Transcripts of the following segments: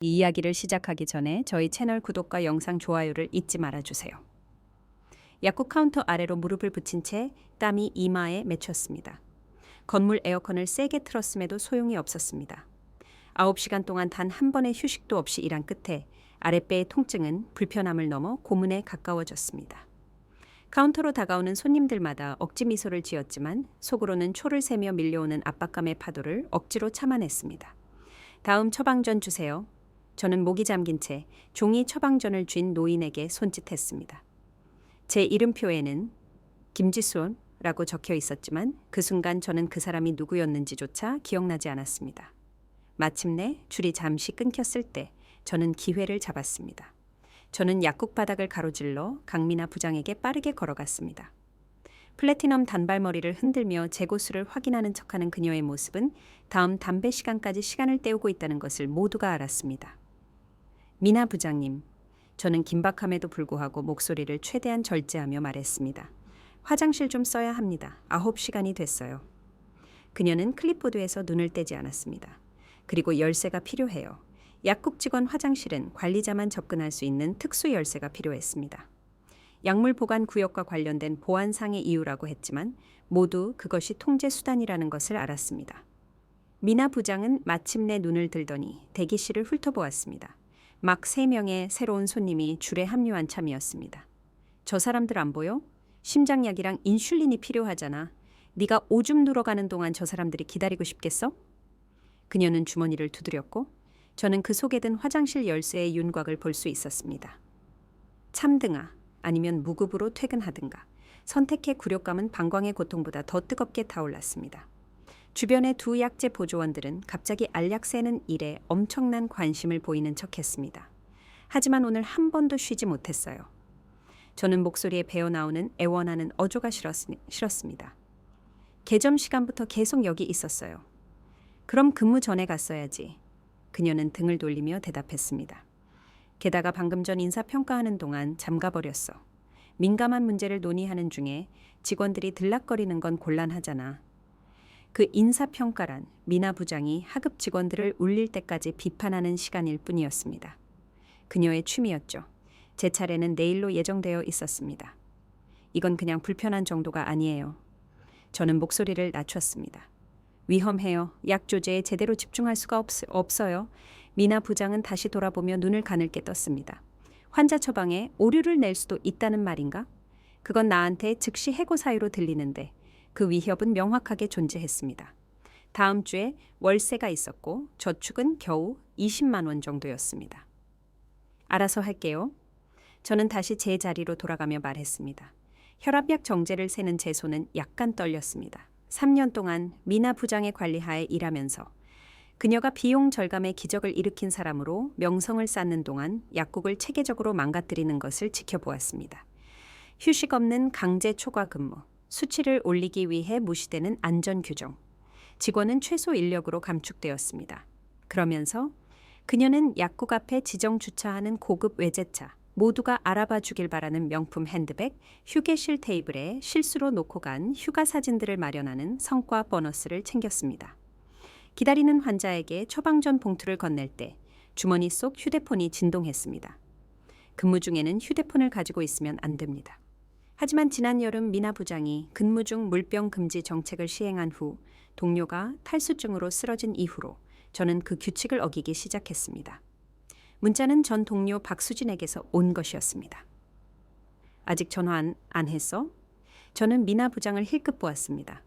이 이야기를 시작하기 전에 저희 채널 구독과 영상 좋아요를 잊지 말아주세요. 약국 카운터 아래로 무릎을 붙인 채 땀이 이마에 맺혔습니다. 건물 에어컨을 세게 틀었음에도 소용이 없었습니다. 9시간 동안 단 한 번의 휴식도 없이 일한 끝에 아랫배의 통증은 불편함을 넘어 고문에 가까워졌습니다. 카운터로 다가오는 손님들마다 억지 미소를 지었지만 속으로는 초를 세며 밀려오는 압박감의 파도를 억지로 참아냈습니다. 다음 처방전 주세요. 저는 목이 잠긴 채 종이 처방전을 쥔 노인에게 손짓했습니다. 제 이름표에는 김지수라고 적혀 있었지만 그 순간 저는 그 사람이 누구였는지조차 기억나지 않았습니다. 마침내 줄이 잠시 끊겼을 때 저는 기회를 잡았습니다. 저는 약국 바닥을 가로질러 강미나 부장에게 빠르게 걸어갔습니다. 플래티넘 단발머리를 흔들며 제 고수를 확인하는 척하는 그녀의 모습은 다음 담배 시간까지 시간을 때우고 있다는 것을 모두가 알았습니다. 미나 부장님, 저는 긴박함에도 불구하고 목소리를 최대한 절제하며 말했습니다. 화장실 좀 써야 합니다. 9시간이 됐어요. 그녀는 클립보드에서 눈을 떼지 않았습니다. 그리고 열쇠가 필요해요. 약국 직원 화장실은 관리자만 접근할 수 있는 특수 열쇠가 필요했습니다. 약물 보관 구역과 관련된 보안상의 이유라고 했지만 모두 그것이 통제 수단이라는 것을 알았습니다. 미나 부장은 마침내 눈을 들더니 대기실을 훑어보았습니다. 막 3명의 새로운 손님이 줄에 합류한 참이었습니다. 저 사람들 안 보여? 심장약이랑 인슐린이 필요하잖아. 네가 오줌 누러가는 동안 저 사람들이 기다리고 싶겠어? 그녀는 주머니를 두드렸고 저는 그 속에 든 화장실 열쇠의 윤곽을 볼 수 있었습니다. 참든가 아니면 무급으로 퇴근하든가 선택의 굴욕감은 방광의 고통보다 더 뜨겁게 타올랐습니다. 주변의 두 약재 보조원들은 갑자기 알약 새는 일에 엄청난 관심을 보이는 척했습니다. 하지만 오늘 한 번도 쉬지 못했어요. 저는 목소리에 배어나오는 애원하는 어조가 싫었습니다. 개점 시간부터 계속 여기 있었어요. 그럼 근무 전에 갔어야지. 그녀는 등을 돌리며 대답했습니다. 게다가 방금 전 인사평가하는 동안 잠가버렸어. 민감한 문제를 논의하는 중에 직원들이 들락거리는 건 곤란하잖아. 그 인사평가란 미나 부장이 하급 직원들을 울릴 때까지 비판하는 시간일 뿐이었습니다. 그녀의 취미였죠. 제 차례는 내일로 예정되어 있었습니다. 이건 그냥 불편한 정도가 아니에요. 저는 목소리를 낮췄습니다. 위험해요. 약 조제에 제대로 집중할 수가 없어요. 미나 부장은 다시 돌아보며 눈을 가늘게 떴습니다. 환자 처방에 오류를 낼 수도 있다는 말인가? 그건 나한테 즉시 해고 사유로 들리는데 그 위협은 명확하게 존재했습니다. 다음 주에 월세가 있었고 저축은 겨우 20만 원 정도였습니다. 알아서 할게요. 저는 다시 제 자리로 돌아가며 말했습니다. 혈압약 정제를 세는 제 손은 약간 떨렸습니다. 3년 동안 미나 부장의 관리하에 일하면서 그녀가 비용 절감의 기적을 일으킨 사람으로 명성을 쌓는 동안 약국을 체계적으로 망가뜨리는 것을 지켜보았습니다. 휴식 없는 강제 초과 근무, 수치를 올리기 위해 무시되는 안전 규정, 직원은 최소 인력으로 감축되었습니다. 그러면서 그녀는 약국 앞에 지정 주차하는 고급 외제차, 모두가 알아봐 주길 바라는 명품 핸드백, 휴게실 테이블에 실수로 놓고 간 휴가 사진들을 마련하는 성과 보너스를 챙겼습니다. 기다리는 환자에게 처방전 봉투를 건넬 때 주머니 속 휴대폰이 진동했습니다. 근무 중에는 휴대폰을 가지고 있으면 안 됩니다. 하지만 지난 여름 미나 부장이 근무 중 물병 금지 정책을 시행한 후 동료가 탈수증으로 쓰러진 이후로 저는 그 규칙을 어기기 시작했습니다. 문자는 전 동료 박수진에게서 온 것이었습니다. 아직 전화 안 했어? 저는 미나 부장을 힐끗 보았습니다.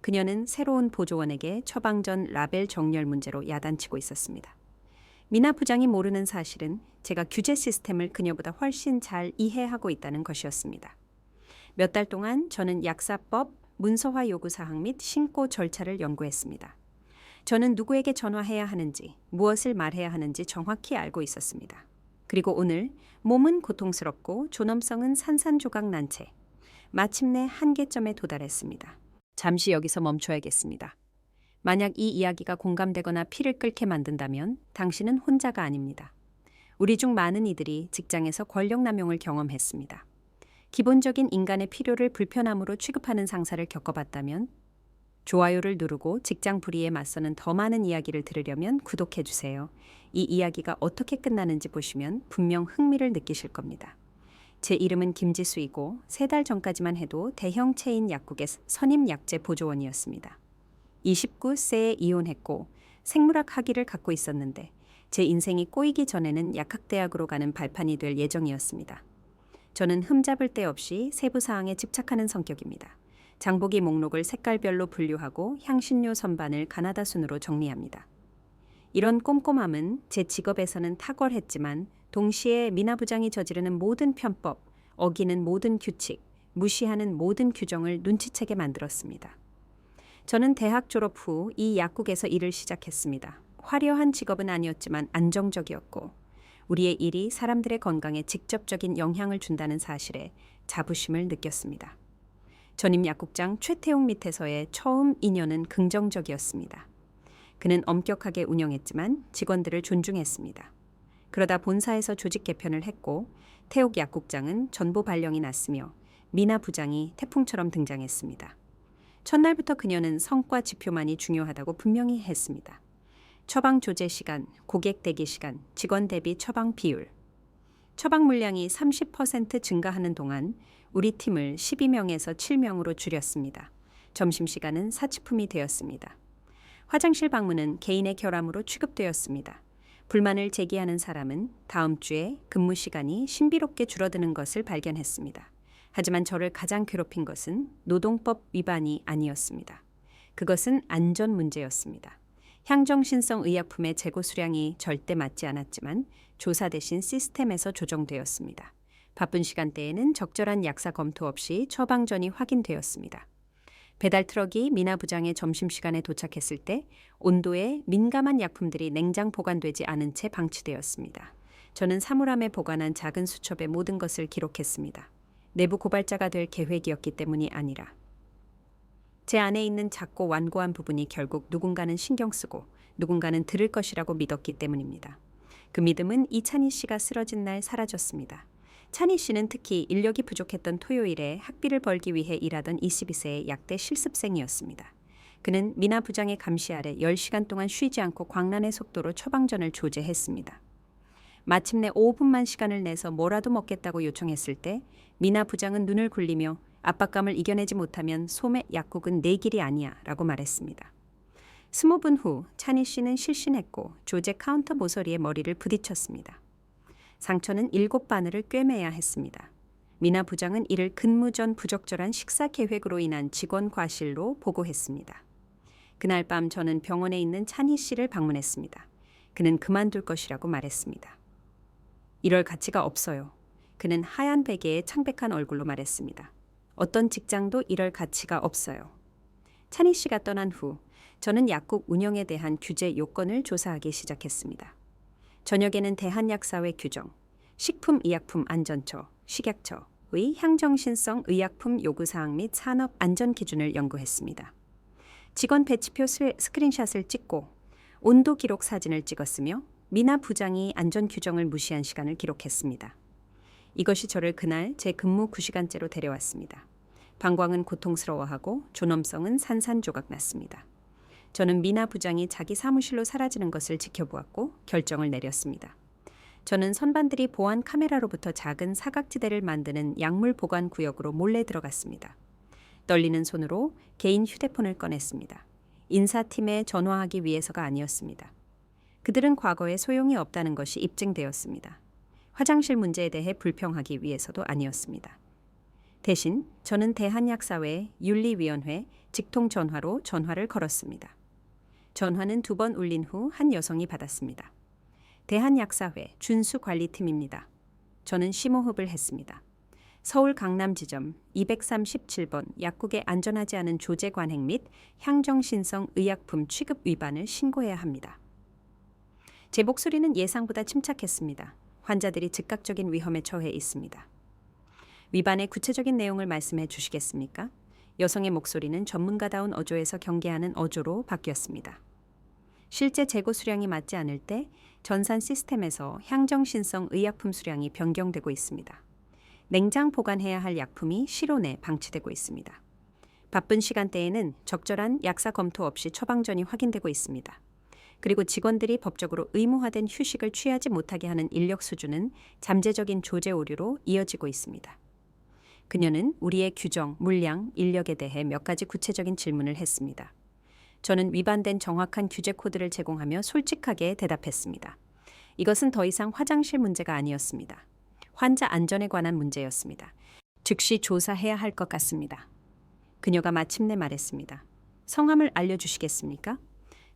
그녀는 새로운 보조원에게 처방전 라벨 정렬 문제로 야단치고 있었습니다. 미나 부장이 모르는 사실은 제가 규제 시스템을 그녀보다 훨씬 잘 이해하고 있다는 것이었습니다. 몇 달 동안 저는 약사법, 문서화 요구사항 및 신고 절차를 연구했습니다. 저는 누구에게 전화해야 하는지, 무엇을 말해야 하는지 정확히 알고 있었습니다. 그리고 오늘 몸은 고통스럽고 존엄성은 산산조각 난 채 마침내 한계점에 도달했습니다. 잠시 여기서 멈춰야겠습니다. 만약 이 이야기가 공감되거나 피를 끓게 만든다면 당신은 혼자가 아닙니다. 우리 중 많은 이들이 직장에서 권력 남용을 경험했습니다. 기본적인 인간의 필요를 불편함으로 취급하는 상사를 겪어봤다면 좋아요를 누르고 직장 불이에 맞서는 더 많은 이야기를 들으려면 구독해주세요. 이 이야기가 어떻게 끝나는지 보시면 분명 흥미를 느끼실 겁니다. 제 이름은 김지수이고 3달 전까지만 해도 대형 체인 약국의 선임 약재 보조원이었습니다. 29세에 이혼했고 생물학 학위를 갖고 있었는데 제 인생이 꼬이기 전에는 약학대학으로 가는 발판이 될 예정이었습니다. 저는 흠잡을 데 없이 세부 사항에 집착하는 성격입니다. 장보기 목록을 색깔별로 분류하고 향신료 선반을 가나다 순으로 정리합니다. 이런 꼼꼼함은 제 직업에서는 탁월했지만 동시에 미나 부장이 저지르는 모든 편법, 어기는 모든 규칙, 무시하는 모든 규정을 눈치채게 만들었습니다. 저는 대학 졸업 후 이 약국에서 일을 시작했습니다. 화려한 직업은 아니었지만 안정적이었고 우리의 일이 사람들의 건강에 직접적인 영향을 준다는 사실에 자부심을 느꼈습니다. 전임 약국장 최태웅 밑에서의 처음 인연은 긍정적이었습니다. 그는 엄격하게 운영했지만 직원들을 존중했습니다. 그러다 본사에서 조직 개편을 했고 태욱 약국장은 전보 발령이 났으며 미나 부장이 태풍처럼 등장했습니다. 첫날부터 그녀는 성과 지표만이 중요하다고 분명히 했습니다. 처방 조제 시간, 고객 대기 시간, 직원 대비 처방 비율. 처방 물량이 30% 증가하는 동안 우리 팀을 12명에서 7명으로 줄였습니다. 점심시간은 사치품이 되었습니다. 화장실 방문은 개인의 결함으로 취급되었습니다. 불만을 제기하는 사람은 다음 주에 근무 시간이 신비롭게 줄어드는 것을 발견했습니다. 하지만 저를 가장 괴롭힌 것은 노동법 위반이 아니었습니다. 그것은 안전 문제였습니다. 향정신성 의약품의 재고 수량이 절대 맞지 않았지만 조사 대신 시스템에서 조정되었습니다. 바쁜 시간대에는 적절한 약사 검토 없이 처방전이 확인되었습니다. 배달 트럭이 미나 부장의 점심시간에 도착했을 때 온도에 민감한 약품들이 냉장 보관되지 않은 채 방치되었습니다. 저는 사물함에 보관한 작은 수첩에 모든 것을 기록했습니다. 내부 고발자가 될 계획이었기 때문이 아니라 제 안에 있는 작고 완고한 부분이 결국 누군가는 신경 쓰고 누군가는 들을 것이라고 믿었기 때문입니다. 그 믿음은 이찬희 씨가 쓰러진 날 사라졌습니다. 찬희 씨는 특히 인력이 부족했던 토요일에 학비를 벌기 위해 일하던 22세의 약대 실습생이었습니다. 그는 미나 부장의 감시 아래 10시간 동안 쉬지 않고 광란의 속도로 처방전을 조제했습니다. 마침내 5분만 시간을 내서 뭐라도 먹겠다고 요청했을 때 미나 부장은 눈을 굴리며 압박감을 이겨내지 못하면 소매 약국은 내 길이 아니야 라고 말했습니다. 20분 후 찬희 씨는 실신했고 조제 카운터 모서리에 머리를 부딪혔습니다. 상처는 7바늘을 꿰매야 했습니다. 미나 부장은 이를 근무 전 부적절한 식사 계획으로 인한 직원 과실로 보고했습니다. 그날 밤 저는 병원에 있는 찬희 씨를 방문했습니다. 그는 그만둘 것이라고 말했습니다. 이럴 가치가 없어요. 그는 하얀 베개에 창백한 얼굴로 말했습니다. 어떤 직장도 이럴 가치가 없어요. 찬희 씨가 떠난 후 저는 약국 운영에 대한 규제 요건을 조사하기 시작했습니다. 저녁에는 대한약사회 규정, 식품의약품안전처, 식약처의 향정신성 의약품 요구사항 및 산업안전기준을 연구했습니다. 직원 배치표 스크린샷을 찍고 온도 기록 사진을 찍었으며 미나 부장이 안전규정을 무시한 시간을 기록했습니다. 이것이 저를 그날 제 근무 9시간째로 데려왔습니다. 방광은 고통스러워하고 존엄성은 산산조각 났습니다. 저는 미나 부장이 자기 사무실로 사라지는 것을 지켜보았고 결정을 내렸습니다. 저는 선반들이 보안 카메라로부터 작은 사각지대를 만드는 약물 보관 구역으로 몰래 들어갔습니다. 떨리는 손으로 개인 휴대폰을 꺼냈습니다. 인사팀에 전화하기 위해서가 아니었습니다. 그들은 과거에 소용이 없다는 것이 입증되었습니다. 화장실 문제에 대해 불평하기 위해서도 아니었습니다. 대신 저는 대한약사회 윤리위원회 직통 전화로 전화를 걸었습니다. 전화는 2번 울린 후 한 여성이 받았습니다. 대한약사회 준수관리팀입니다. 저는 심호흡을 했습니다. 서울 강남 지점 237번 약국에 안전하지 않은 조제 관행 및 향정신성 의약품 취급 위반을 신고해야 합니다. 제 목소리는 예상보다 침착했습니다. 환자들이 즉각적인 위험에 처해 있습니다. 위반의 구체적인 내용을 말씀해 주시겠습니까? 여성의 목소리는 전문가다운 어조에서 경계하는 어조로 바뀌었습니다. 실제 재고 수량이 맞지 않을 때 전산 시스템에서 향정신성 의약품 수량이 변경되고 있습니다. 냉장 보관해야 할 약품이 실온에 방치되고 있습니다. 바쁜 시간대에는 적절한 약사 검토 없이 처방전이 확인되고 있습니다. 그리고 직원들이 법적으로 의무화된 휴식을 취하지 못하게 하는 인력 수준은 잠재적인 조제 오류로 이어지고 있습니다. 그녀는 우리의 규정, 물량, 인력에 대해 몇 가지 구체적인 질문을 했습니다. 저는 위반된 정확한 규제 코드를 제공하며 솔직하게 대답했습니다. 이것은 더 이상 화장실 문제가 아니었습니다. 환자 안전에 관한 문제였습니다. 즉시 조사해야 할 것 같습니다. 그녀가 마침내 말했습니다. 성함을 알려주시겠습니까?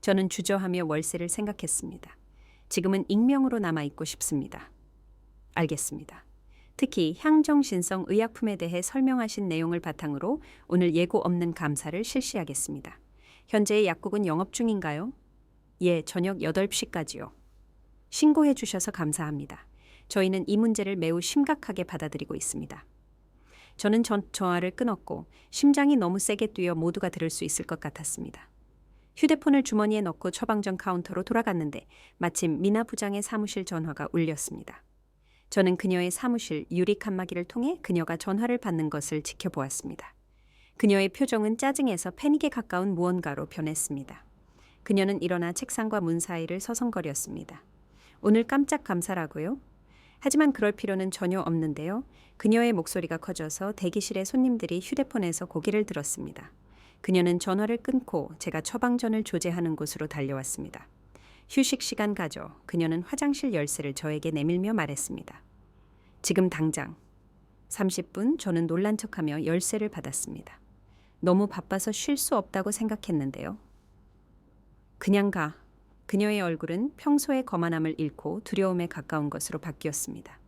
저는 주저하며 월세를 생각했습니다. 지금은 익명으로 남아있고 싶습니다. 알겠습니다. 특히 향정신성 의약품에 대해 설명하신 내용을 바탕으로 오늘 예고 없는 감사를 실시하겠습니다. 현재의 약국은 영업 중인가요? 예, 저녁 8시까지요. 신고해 주셔서 감사합니다. 저희는 이 문제를 매우 심각하게 받아들이고 있습니다. 저는 전화를 끊었고 심장이 너무 세게 뛰어 모두가 들을 수 있을 것 같았습니다. 휴대폰을 주머니에 넣고 처방전 카운터로 돌아갔는데 마침 미나 부장의 사무실 전화가 울렸습니다. 저는 그녀의 사무실 유리 칸막이를 통해 그녀가 전화를 받는 것을 지켜보았습니다. 그녀의 표정은 짜증에서 패닉에 가까운 무언가로 변했습니다. 그녀는 일어나 책상과 문 사이를 서성거렸습니다. 오늘 깜짝 감사라고요? 하지만 그럴 필요는 전혀 없는데요. 그녀의 목소리가 커져서 대기실의 손님들이 휴대폰에서 고개를 들었습니다. 그녀는 전화를 끊고 제가 처방전을 조제하는 곳으로 달려왔습니다. 휴식 시간 가져 그녀는 화장실 열쇠를 저에게 내밀며 말했습니다. 지금 당장. 30분 저는 놀란 척하며 열쇠를 받았습니다. 너무 바빠서 쉴 수 없다고 생각했는데요. 그냥 가. 그녀의 얼굴은 평소의 거만함을 잃고 두려움에 가까운 것으로 바뀌었습니다.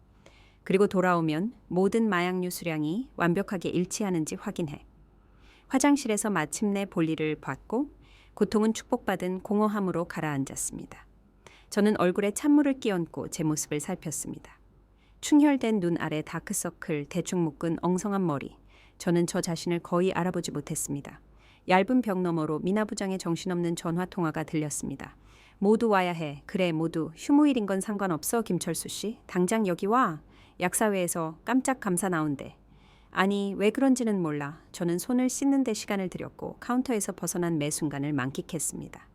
그리고 돌아오면 모든 마약류 수량이 완벽하게 일치하는지 확인해. 화장실에서 마침내 볼일을 봤고 고통은 축복받은 공허함으로 가라앉았습니다. 저는 얼굴에 찬물을 끼얹고 제 모습을 살폈습니다. 충혈된 눈 아래 다크서클, 대충 묶은 엉성한 머리. 저는 저 자신을 거의 알아보지 못했습니다. 얇은 벽 너머로 미나 부장의 정신없는 전화 통화가 들렸습니다. 모두 와야 해. 그래, 모두. 휴무일인 건 상관없어, 김철수 씨. 당장 여기 와. 약사회에서 깜짝 감사 나온대. 아니, 왜 그런지는 몰라. 저는 손을 씻는 데 시간을 들였고 카운터에서 벗어난 매 순간을 만끽했습니다.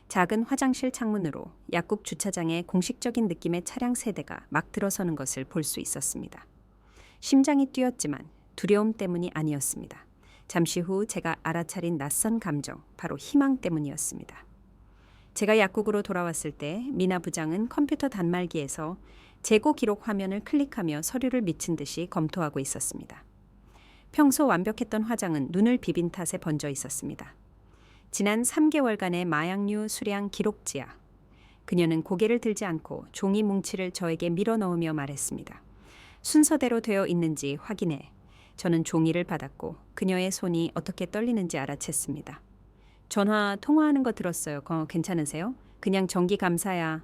작은 화장실 창문으로 약국 주차장에 공식적인 느낌의 차량 세대가 막 들어서는 것을 볼 수 있었습니다. 심장이 뛰었지만 두려움 때문이 아니었습니다. 잠시 후 제가 알아차린 낯선 감정, 바로 희망 때문이었습니다. 제가 약국으로 돌아왔을 때 미나 부장은 컴퓨터 단말기에서 재고 기록 화면을 클릭하며 서류를 미친 듯이 검토하고 있었습니다. 평소 완벽했던 화장은 눈을 비빈 탓에 번져 있었습니다. 지난 3개월간의 마약류 수량 기록지야. 그녀는 고개를 들지 않고 종이 뭉치를 저에게 밀어넣으며 말했습니다. 순서대로 되어 있는지 확인해. 저는 종이를 받았고 그녀의 손이 어떻게 떨리는지 알아챘습니다. 전화 통화하는 거 들었어요. 괜찮으세요? 그냥 정기 감사야.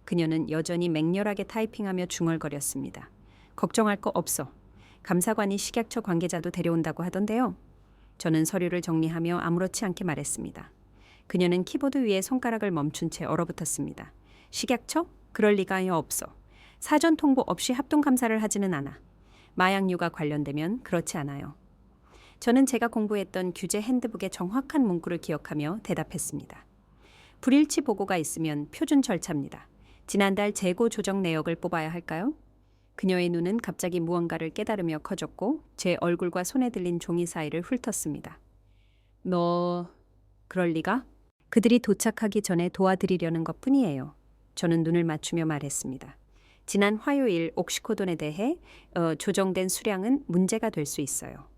그녀는 여전히 맹렬하게 타이핑하며 중얼거렸습니다. 걱정할 거 없어. 감사관이 식약처 관계자도 데려온다고 하던데요. 저는 서류를 정리하며 아무렇지 않게 말했습니다. 그녀는 키보드 위에 손가락을 멈춘 채 얼어붙었습니다. 식약처? 그럴 리가요 없어. 사전 통보 없이 합동감사를 하지는 않아. 마약류가 관련되면 그렇지 않아요. 저는 제가 공부했던 규제 핸드북의 정확한 문구를 기억하며 대답했습니다. 불일치 보고가 있으면 표준 절차입니다. 지난달 재고 조정 내역을 뽑아야 할까요? 그녀의 눈은 갑자기 무언가를 깨달으며 커졌고 제 얼굴과 손에 들린 종이 사이를 훑었습니다. 너... 그럴 리가? 그들이 도착하기 전에 도와드리려는 것뿐이에요. 저는 눈을 맞추며 말했습니다. 지난 화요일 옥시코돈에 대해 조정된 수량은 문제가 될 수 있어요.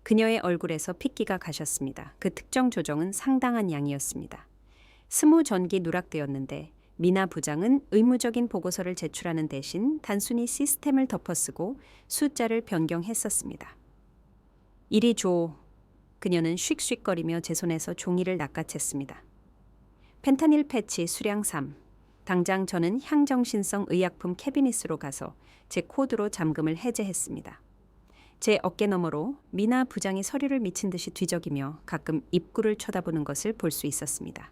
그녀의 얼굴에서 핏기가 가셨습니다. 그 특정 조정은 상당한 양이었습니다. 20전기 누락되었는데 미나 부장은 의무적인 보고서를 제출하는 대신 단순히 시스템을 덮어쓰고 숫자를 변경했었습니다. 이리 줘. 그녀는 쉭쉭거리며 제 손에서 종이를 낚아챘습니다. 펜타닐 패치 수량 3. 당장 저는 향정신성 의약품 캐비닛으로 가서 제 코드로 잠금을 해제했습니다. 제 어깨 너머로 미나 부장이 서류를 미친 듯이 뒤적이며 가끔 입구를 쳐다보는 것을 볼 수 있었습니다.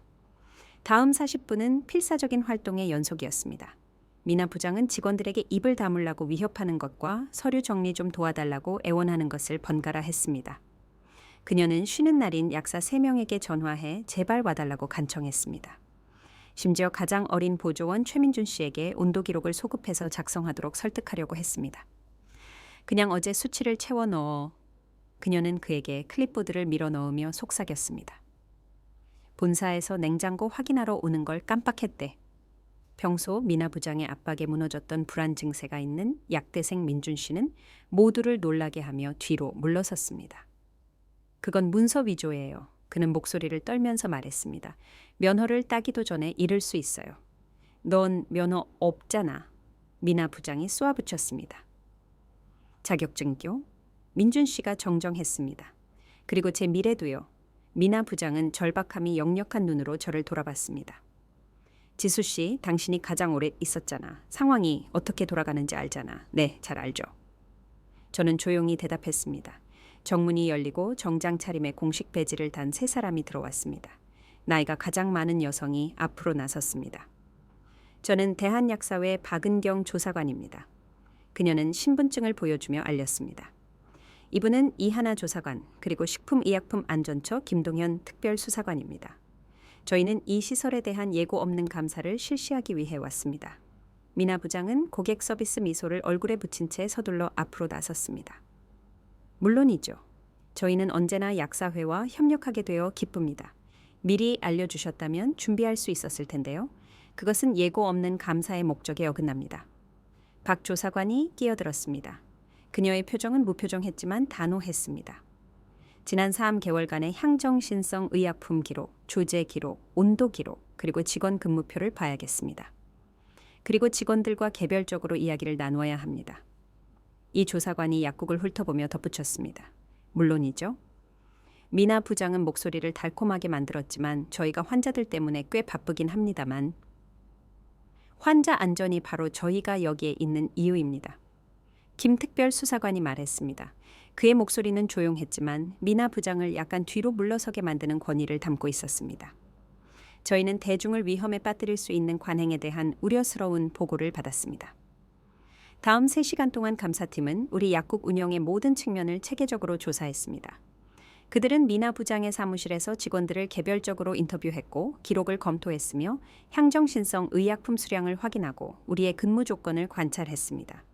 다음 40분은 필사적인 활동의 연속이었습니다. 미나 부장은 직원들에게 입을 다물라고 위협하는 것과 서류 정리 좀 도와달라고 애원하는 것을 번갈아 했습니다. 그녀는 쉬는 날인 약사 3명에게 전화해 제발 와달라고 간청했습니다. 심지어 가장 어린 보조원 최민준 씨에게 온도 기록을 소급해서 작성하도록 설득하려고 했습니다. 그냥 어제 수치를 채워 넣어. 그녀는 그에게 클립보드를 밀어 넣으며 속삭였습니다. 본사에서 냉장고 확인하러 오는 걸 깜빡했대. 평소 미나 부장의 압박에 무너졌던 불안 증세가 있는 약대생 민준 씨는 모두를 놀라게 하며 뒤로 물러섰습니다. 그건 문서 위조예요. 그는 목소리를 떨면서 말했습니다. 면허를 따기도 전에 잃을 수 있어요. 넌 면허 없잖아. 미나 부장이 쏘아붙였습니다. 자격증교? 민준 씨가 정정했습니다. 그리고 제 미래도요. 미나 부장은 절박함이 역력한 눈으로 저를 돌아봤습니다. 지수 씨, 당신이 가장 오래 있었잖아. 상황이 어떻게 돌아가는지 알잖아. 네, 잘 알죠. 저는 조용히 대답했습니다. 정문이 열리고 정장 차림에 공식 배지를 단 3사람이 들어왔습니다. 나이가 가장 많은 여성이 앞으로 나섰습니다. 저는 대한약사회 박은경 조사관입니다. 그녀는 신분증을 보여주며 알렸습니다. 이분은 이하나 조사관, 그리고 식품의약품안전처 김동현 특별수사관입니다. 저희는 이 시설에 대한 예고 없는 감사를 실시하기 위해 왔습니다. 미나 부장은 고객 서비스 미소를 얼굴에 붙인 채 서둘러 앞으로 나섰습니다. 물론이죠. 저희는 언제나 약사회와 협력하게 되어 기쁩니다. 미리 알려주셨다면 준비할 수 있었을 텐데요. 그것은 예고 없는 감사의 목적에 어긋납니다. 박 조사관이 끼어들었습니다. 그녀의 표정은 무표정했지만 단호했습니다. 지난 3개월간의 향정신성 의약품 기록, 조제 기록, 온도 기록, 그리고 직원 근무표를 봐야겠습니다. 그리고 직원들과 개별적으로 이야기를 나누어야 합니다. 이 조사관이 약국을 훑어보며 덧붙였습니다. 물론이죠. 미나 부장은 목소리를 달콤하게 만들었지만 저희가 환자들 때문에 꽤 바쁘긴 합니다만 환자 안전이 바로 저희가 여기에 있는 이유입니다. 김 특별수사관이 말했습니다. 그의 목소리는 조용했지만 미나 부장을 약간 뒤로 물러서게 만드는 권위를 담고 있었습니다. 저희는 대중을 위험에 빠뜨릴 수 있는 관행에 대한 우려스러운 보고를 받았습니다. 다음 3시간 동안 감사팀은 우리 약국 운영의 모든 측면을 체계적으로 조사했습니다. 그들은 미나 부장의 사무실에서 직원들을 개별적으로 인터뷰했고 기록을 검토했으며 향정신성 의약품 수량을 확인하고 우리의 근무 조건을 관찰했습니다.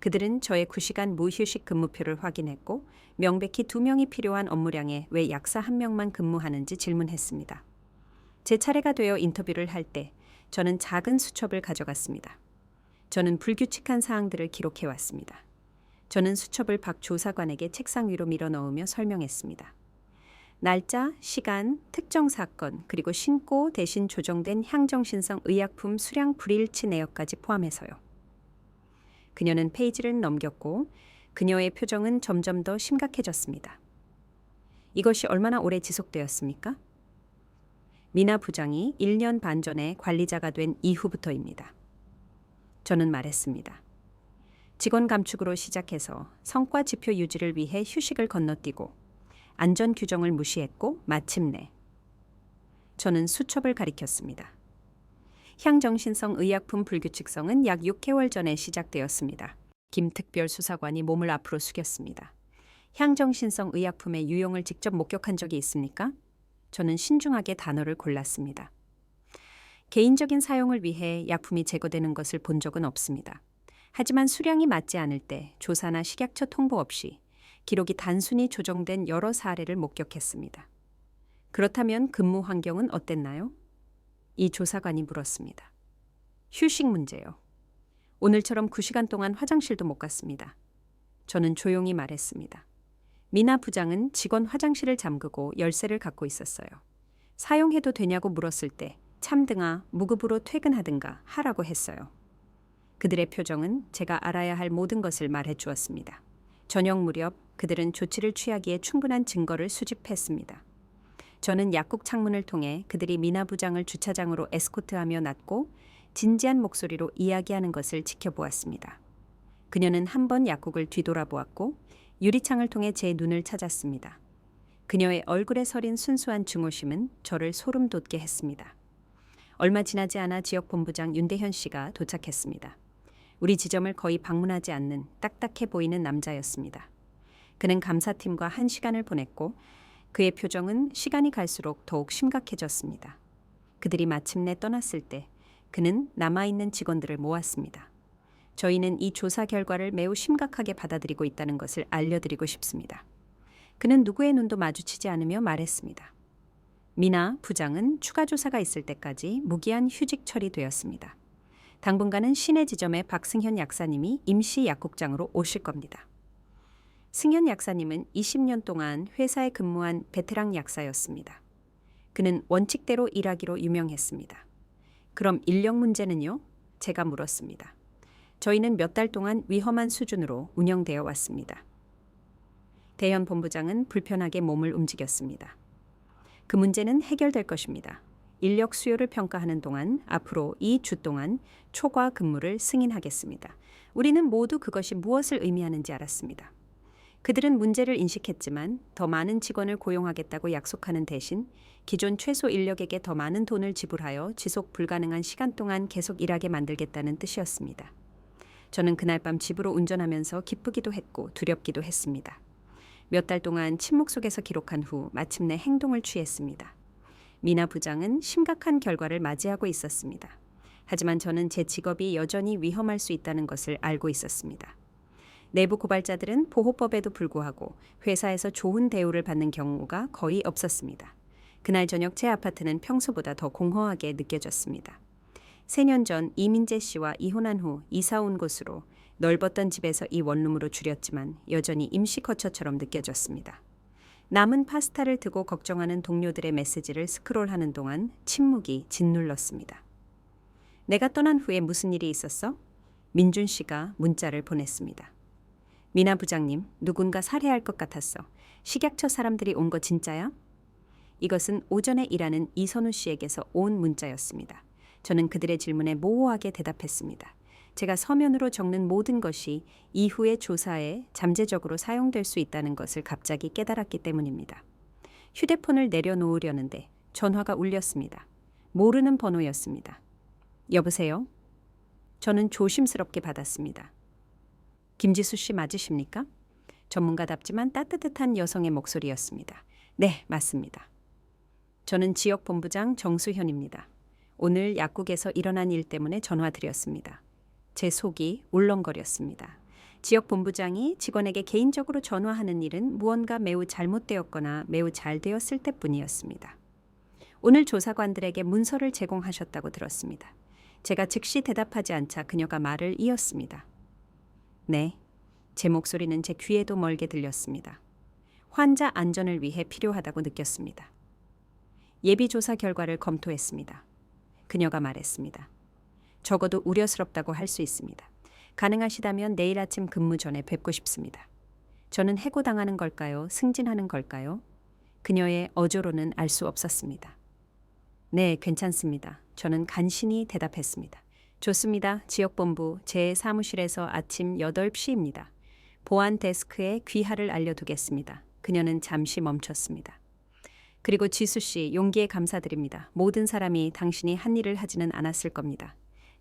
그들은 저의 9시간 무휴식 근무표를 확인했고 명백히 2명이 필요한 업무량에 왜 약사 1명만 근무하는지 질문했습니다. 제 차례가 되어 인터뷰를 할 때 저는 작은 수첩을 가져갔습니다. 저는 불규칙한 사항들을 기록해왔습니다. 저는 수첩을 박 조사관에게 책상 위로 밀어 넣으며 설명했습니다. 날짜, 시간, 특정 사건, 그리고 신고 대신 조정된 향정신성 의약품 수량 불일치 내역까지 포함해서요. 그녀는 페이지를 넘겼고 그녀의 표정은 점점 더 심각해졌습니다. 이것이 얼마나 오래 지속되었습니까? 미나 부장이 1년 반 전에 관리자가 된 이후부터입니다. 저는 말했습니다. 직원 감축으로 시작해서 성과 지표 유지를 위해 휴식을 건너뛰고 안전 규정을 무시했고 마침내 저는 수첩을 가리켰습니다. 향정신성 의약품 불규칙성은 약 6개월 전에 시작되었습니다. 김 특별수사관이 몸을 앞으로 숙였습니다. 향정신성 의약품의 유용을 직접 목격한 적이 있습니까? 저는 신중하게 단어를 골랐습니다. 개인적인 사용을 위해 약품이 제거되는 것을 본 적은 없습니다. 하지만 수량이 맞지 않을 때 조사나 식약처 통보 없이 기록이 단순히 조정된 여러 사례를 목격했습니다. 그렇다면 근무 환경은 어땠나요? 이 조사관이 물었습니다. 휴식 문제요. 오늘처럼 9시간 동안 화장실도 못 갔습니다. 저는 조용히 말했습니다. 미나 부장은 직원 화장실을 잠그고 열쇠를 갖고 있었어요. 사용해도 되냐고 물었을 때 참든가 무급으로 퇴근하든가 하라고 했어요. 그들의 표정은 제가 알아야 할 모든 것을 말해 주었습니다. 저녁 무렵 그들은 조치를 취하기에 충분한 증거를 수집했습니다. 저는 약국 창문을 통해 그들이 미나 부장을 주차장으로 에스코트하며 났고 진지한 목소리로 이야기하는 것을 지켜보았습니다. 그녀는 한 번 약국을 뒤돌아보았고 유리창을 통해 제 눈을 찾았습니다. 그녀의 얼굴에 서린 순수한 증오심은 저를 소름 돋게 했습니다. 얼마 지나지 않아 지역본부장 윤대현 씨가 도착했습니다. 우리 지점을 거의 방문하지 않는 딱딱해 보이는 남자였습니다. 그는 감사팀과 1시간을 보냈고 그의 표정은 시간이 갈수록 더욱 심각해졌습니다. 그들이 마침내 떠났을 때 그는 남아있는 직원들을 모았습니다. 저희는 이 조사 결과를 매우 심각하게 받아들이고 있다는 것을 알려드리고 싶습니다. 그는 누구의 눈도 마주치지 않으며 말했습니다. 미나 부장은 추가 조사가 있을 때까지 무기한 휴직 처리되었습니다. 당분간은 시내 지점의 박승현 약사님이 임시 약국장으로 오실 겁니다. 승현 약사님은 20년 동안 회사에 근무한 베테랑 약사였습니다. 그는 원칙대로 일하기로 유명했습니다. 그럼 인력 문제는요? 제가 물었습니다. 저희는 몇 달 동안 위험한 수준으로 운영되어 왔습니다. 대현 본부장은 불편하게 몸을 움직였습니다. 그 문제는 해결될 것입니다. 인력 수요를 평가하는 동안 앞으로 2주 동안 초과 근무를 승인하겠습니다. 우리는 모두 그것이 무엇을 의미하는지 알았습니다. 그들은 문제를 인식했지만 더 많은 직원을 고용하겠다고 약속하는 대신 기존 최소 인력에게 더 많은 돈을 지불하여 지속 불가능한 시간 동안 계속 일하게 만들겠다는 뜻이었습니다. 저는 그날 밤 집으로 운전하면서 기쁘기도 했고 두렵기도 했습니다. 몇 달 동안 침묵 속에서 기록한 후 마침내 행동을 취했습니다. 미나 부장은 심각한 결과를 맞이하고 있었습니다. 하지만 저는 제 직업이 여전히 위험할 수 있다는 것을 알고 있었습니다. 내부 고발자들은 보호법에도 불구하고 회사에서 좋은 대우를 받는 경우가 거의 없었습니다. 그날 저녁 제 아파트는 평소보다 더 공허하게 느껴졌습니다. 3년 전 이민재 씨와 이혼한 후 이사 온 곳으로 넓었던 집에서 이 원룸으로 줄였지만 여전히 임시 거처처럼 느껴졌습니다. 남은 파스타를 두고 걱정하는 동료들의 메시지를 스크롤하는 동안 침묵이 짓눌렀습니다. 내가 떠난 후에 무슨 일이 있었어? 민준 씨가 문자를 보냈습니다. 미나 부장님, 누군가 살해할 것 같았어. 식약처 사람들이 온 거 진짜야? 이것은 오전에 일하는 이선우 씨에게서 온 문자였습니다. 저는 그들의 질문에 모호하게 대답했습니다. 제가 서면으로 적는 모든 것이 이후의 조사에 잠재적으로 사용될 수 있다는 것을 갑자기 깨달았기 때문입니다. 휴대폰을 내려놓으려는데 전화가 울렸습니다. 모르는 번호였습니다. 여보세요? 저는 조심스럽게 받았습니다. 김지수 씨 맞으십니까? 전문가답지만 따뜻한 여성의 목소리였습니다. 네, 맞습니다. 저는 지역본부장 정수현입니다. 오늘 약국에서 일어난 일 때문에 전화드렸습니다. 제 속이 울렁거렸습니다. 지역본부장이 직원에게 개인적으로 전화하는 일은 무언가 매우 잘못되었거나 매우 잘 되었을 때뿐이었습니다. 오늘 조사관들에게 문서를 제공하셨다고 들었습니다. 제가 즉시 대답하지 않자 그녀가 말을 이었습니다. 네, 제 목소리는 제 귀에도 멀게 들렸습니다. 환자 안전을 위해 필요하다고 느꼈습니다. 예비조사 결과를 검토했습니다. 그녀가 말했습니다. 적어도 우려스럽다고 할 수 있습니다. 가능하시다면 내일 아침 근무 전에 뵙고 싶습니다. 저는 해고당하는 걸까요? 승진하는 걸까요? 그녀의 어조로는 알 수 없었습니다. 네, 괜찮습니다. 저는 간신히 대답했습니다. 좋습니다. 지역본부 제 사무실에서 아침 8시입니다. 보안 데스크에 귀하를 알려두겠습니다. 그녀는 잠시 멈췄습니다. 그리고 지수 씨, 용기에 감사드립니다. 모든 사람이 당신이 한 일을 하지는 않았을 겁니다.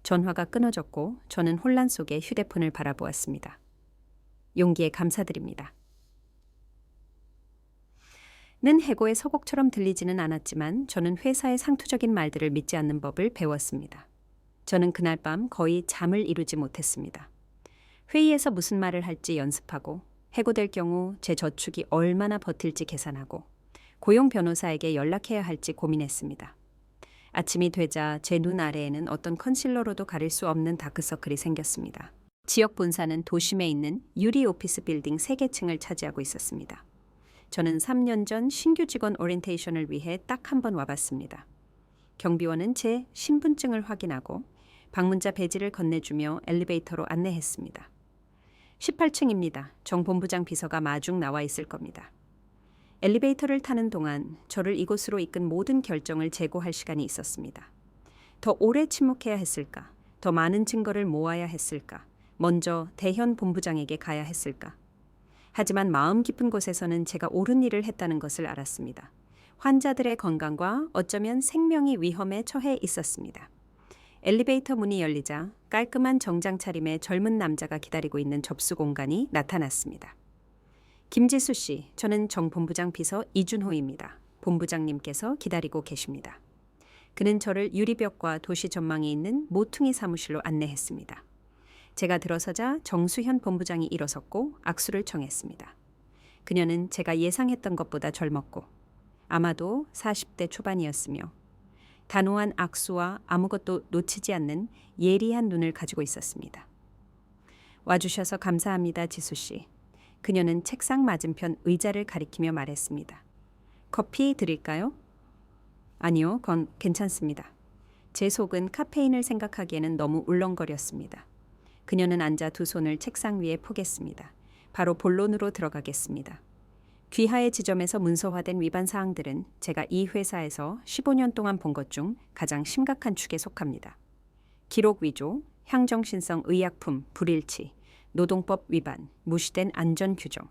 전화가 끊어졌고 저는 혼란 속에 휴대폰을 바라보았습니다. 용기에 감사드립니다. 는 해고의 서곡처럼 들리지는 않았지만 저는 회사의 상투적인 말들을 믿지 않는 법을 배웠습니다. 저는 그날 밤 거의 잠을 이루지 못했습니다. 회의에서 무슨 말을 할지 연습하고 해고될 경우 제 저축이 얼마나 버틸지 계산하고 고용 변호사에게 연락해야 할지 고민했습니다. 아침이 되자 제 눈 아래에는 어떤 컨실러로도 가릴 수 없는 다크서클이 생겼습니다. 지역 본사는 도심에 있는 유리 오피스 빌딩 3개 층을 차지하고 있었습니다. 저는 3년 전 신규 직원 오리엔테이션을 위해 딱 한 번 와봤습니다. 경비원은 제 신분증을 확인하고 방문자 배지를 건네주며 엘리베이터로 안내했습니다. 18층입니다. 정 본부장 비서가 마중 나와 있을 겁니다. 엘리베이터를 타는 동안 저를 이곳으로 이끈 모든 결정을 재고할 시간이 있었습니다. 더 오래 침묵해야 했을까? 더 많은 증거를 모아야 했을까? 먼저 대현 본부장에게 가야 했을까? 하지만 마음 깊은 곳에서는 제가 옳은 일을 했다는 것을 알았습니다. 환자들의 건강과 어쩌면 생명이 위험에 처해 있었습니다. 엘리베이터 문이 열리자 깔끔한 정장 차림의 젊은 남자가 기다리고 있는 접수 공간이 나타났습니다. 김지수 씨, 저는 정 본부장 비서 이준호입니다. 본부장님께서 기다리고 계십니다. 그는 저를 유리벽과 도시 전망이 있는 모퉁이 사무실로 안내했습니다. 제가 들어서자 정수현 본부장이 일어섰고 악수를 청했습니다. 그녀는 제가 예상했던 것보다 젊었고 아마도 40대 초반이었으며 단호한 악수와 아무것도 놓치지 않는 예리한 눈을 가지고 있었습니다. 와주셔서 감사합니다, 지수 씨. 그녀는 책상 맞은편 의자를 가리키며 말했습니다. 커피 드릴까요? 아니요, 그건 괜찮습니다. 제 속은 카페인을 생각하기에는 너무 울렁거렸습니다. 그녀는 앉아 두 손을 책상 위에 포겠습니다. 바로 본론으로 들어가겠습니다. 귀하의 지점에서 문서화된 위반 사항들은 제가 이 회사에서 15년 동안 본 것 중 가장 심각한 축에 속합니다. 기록 위조, 향정신성 의약품 불일치, 노동법 위반, 무시된 안전 규정.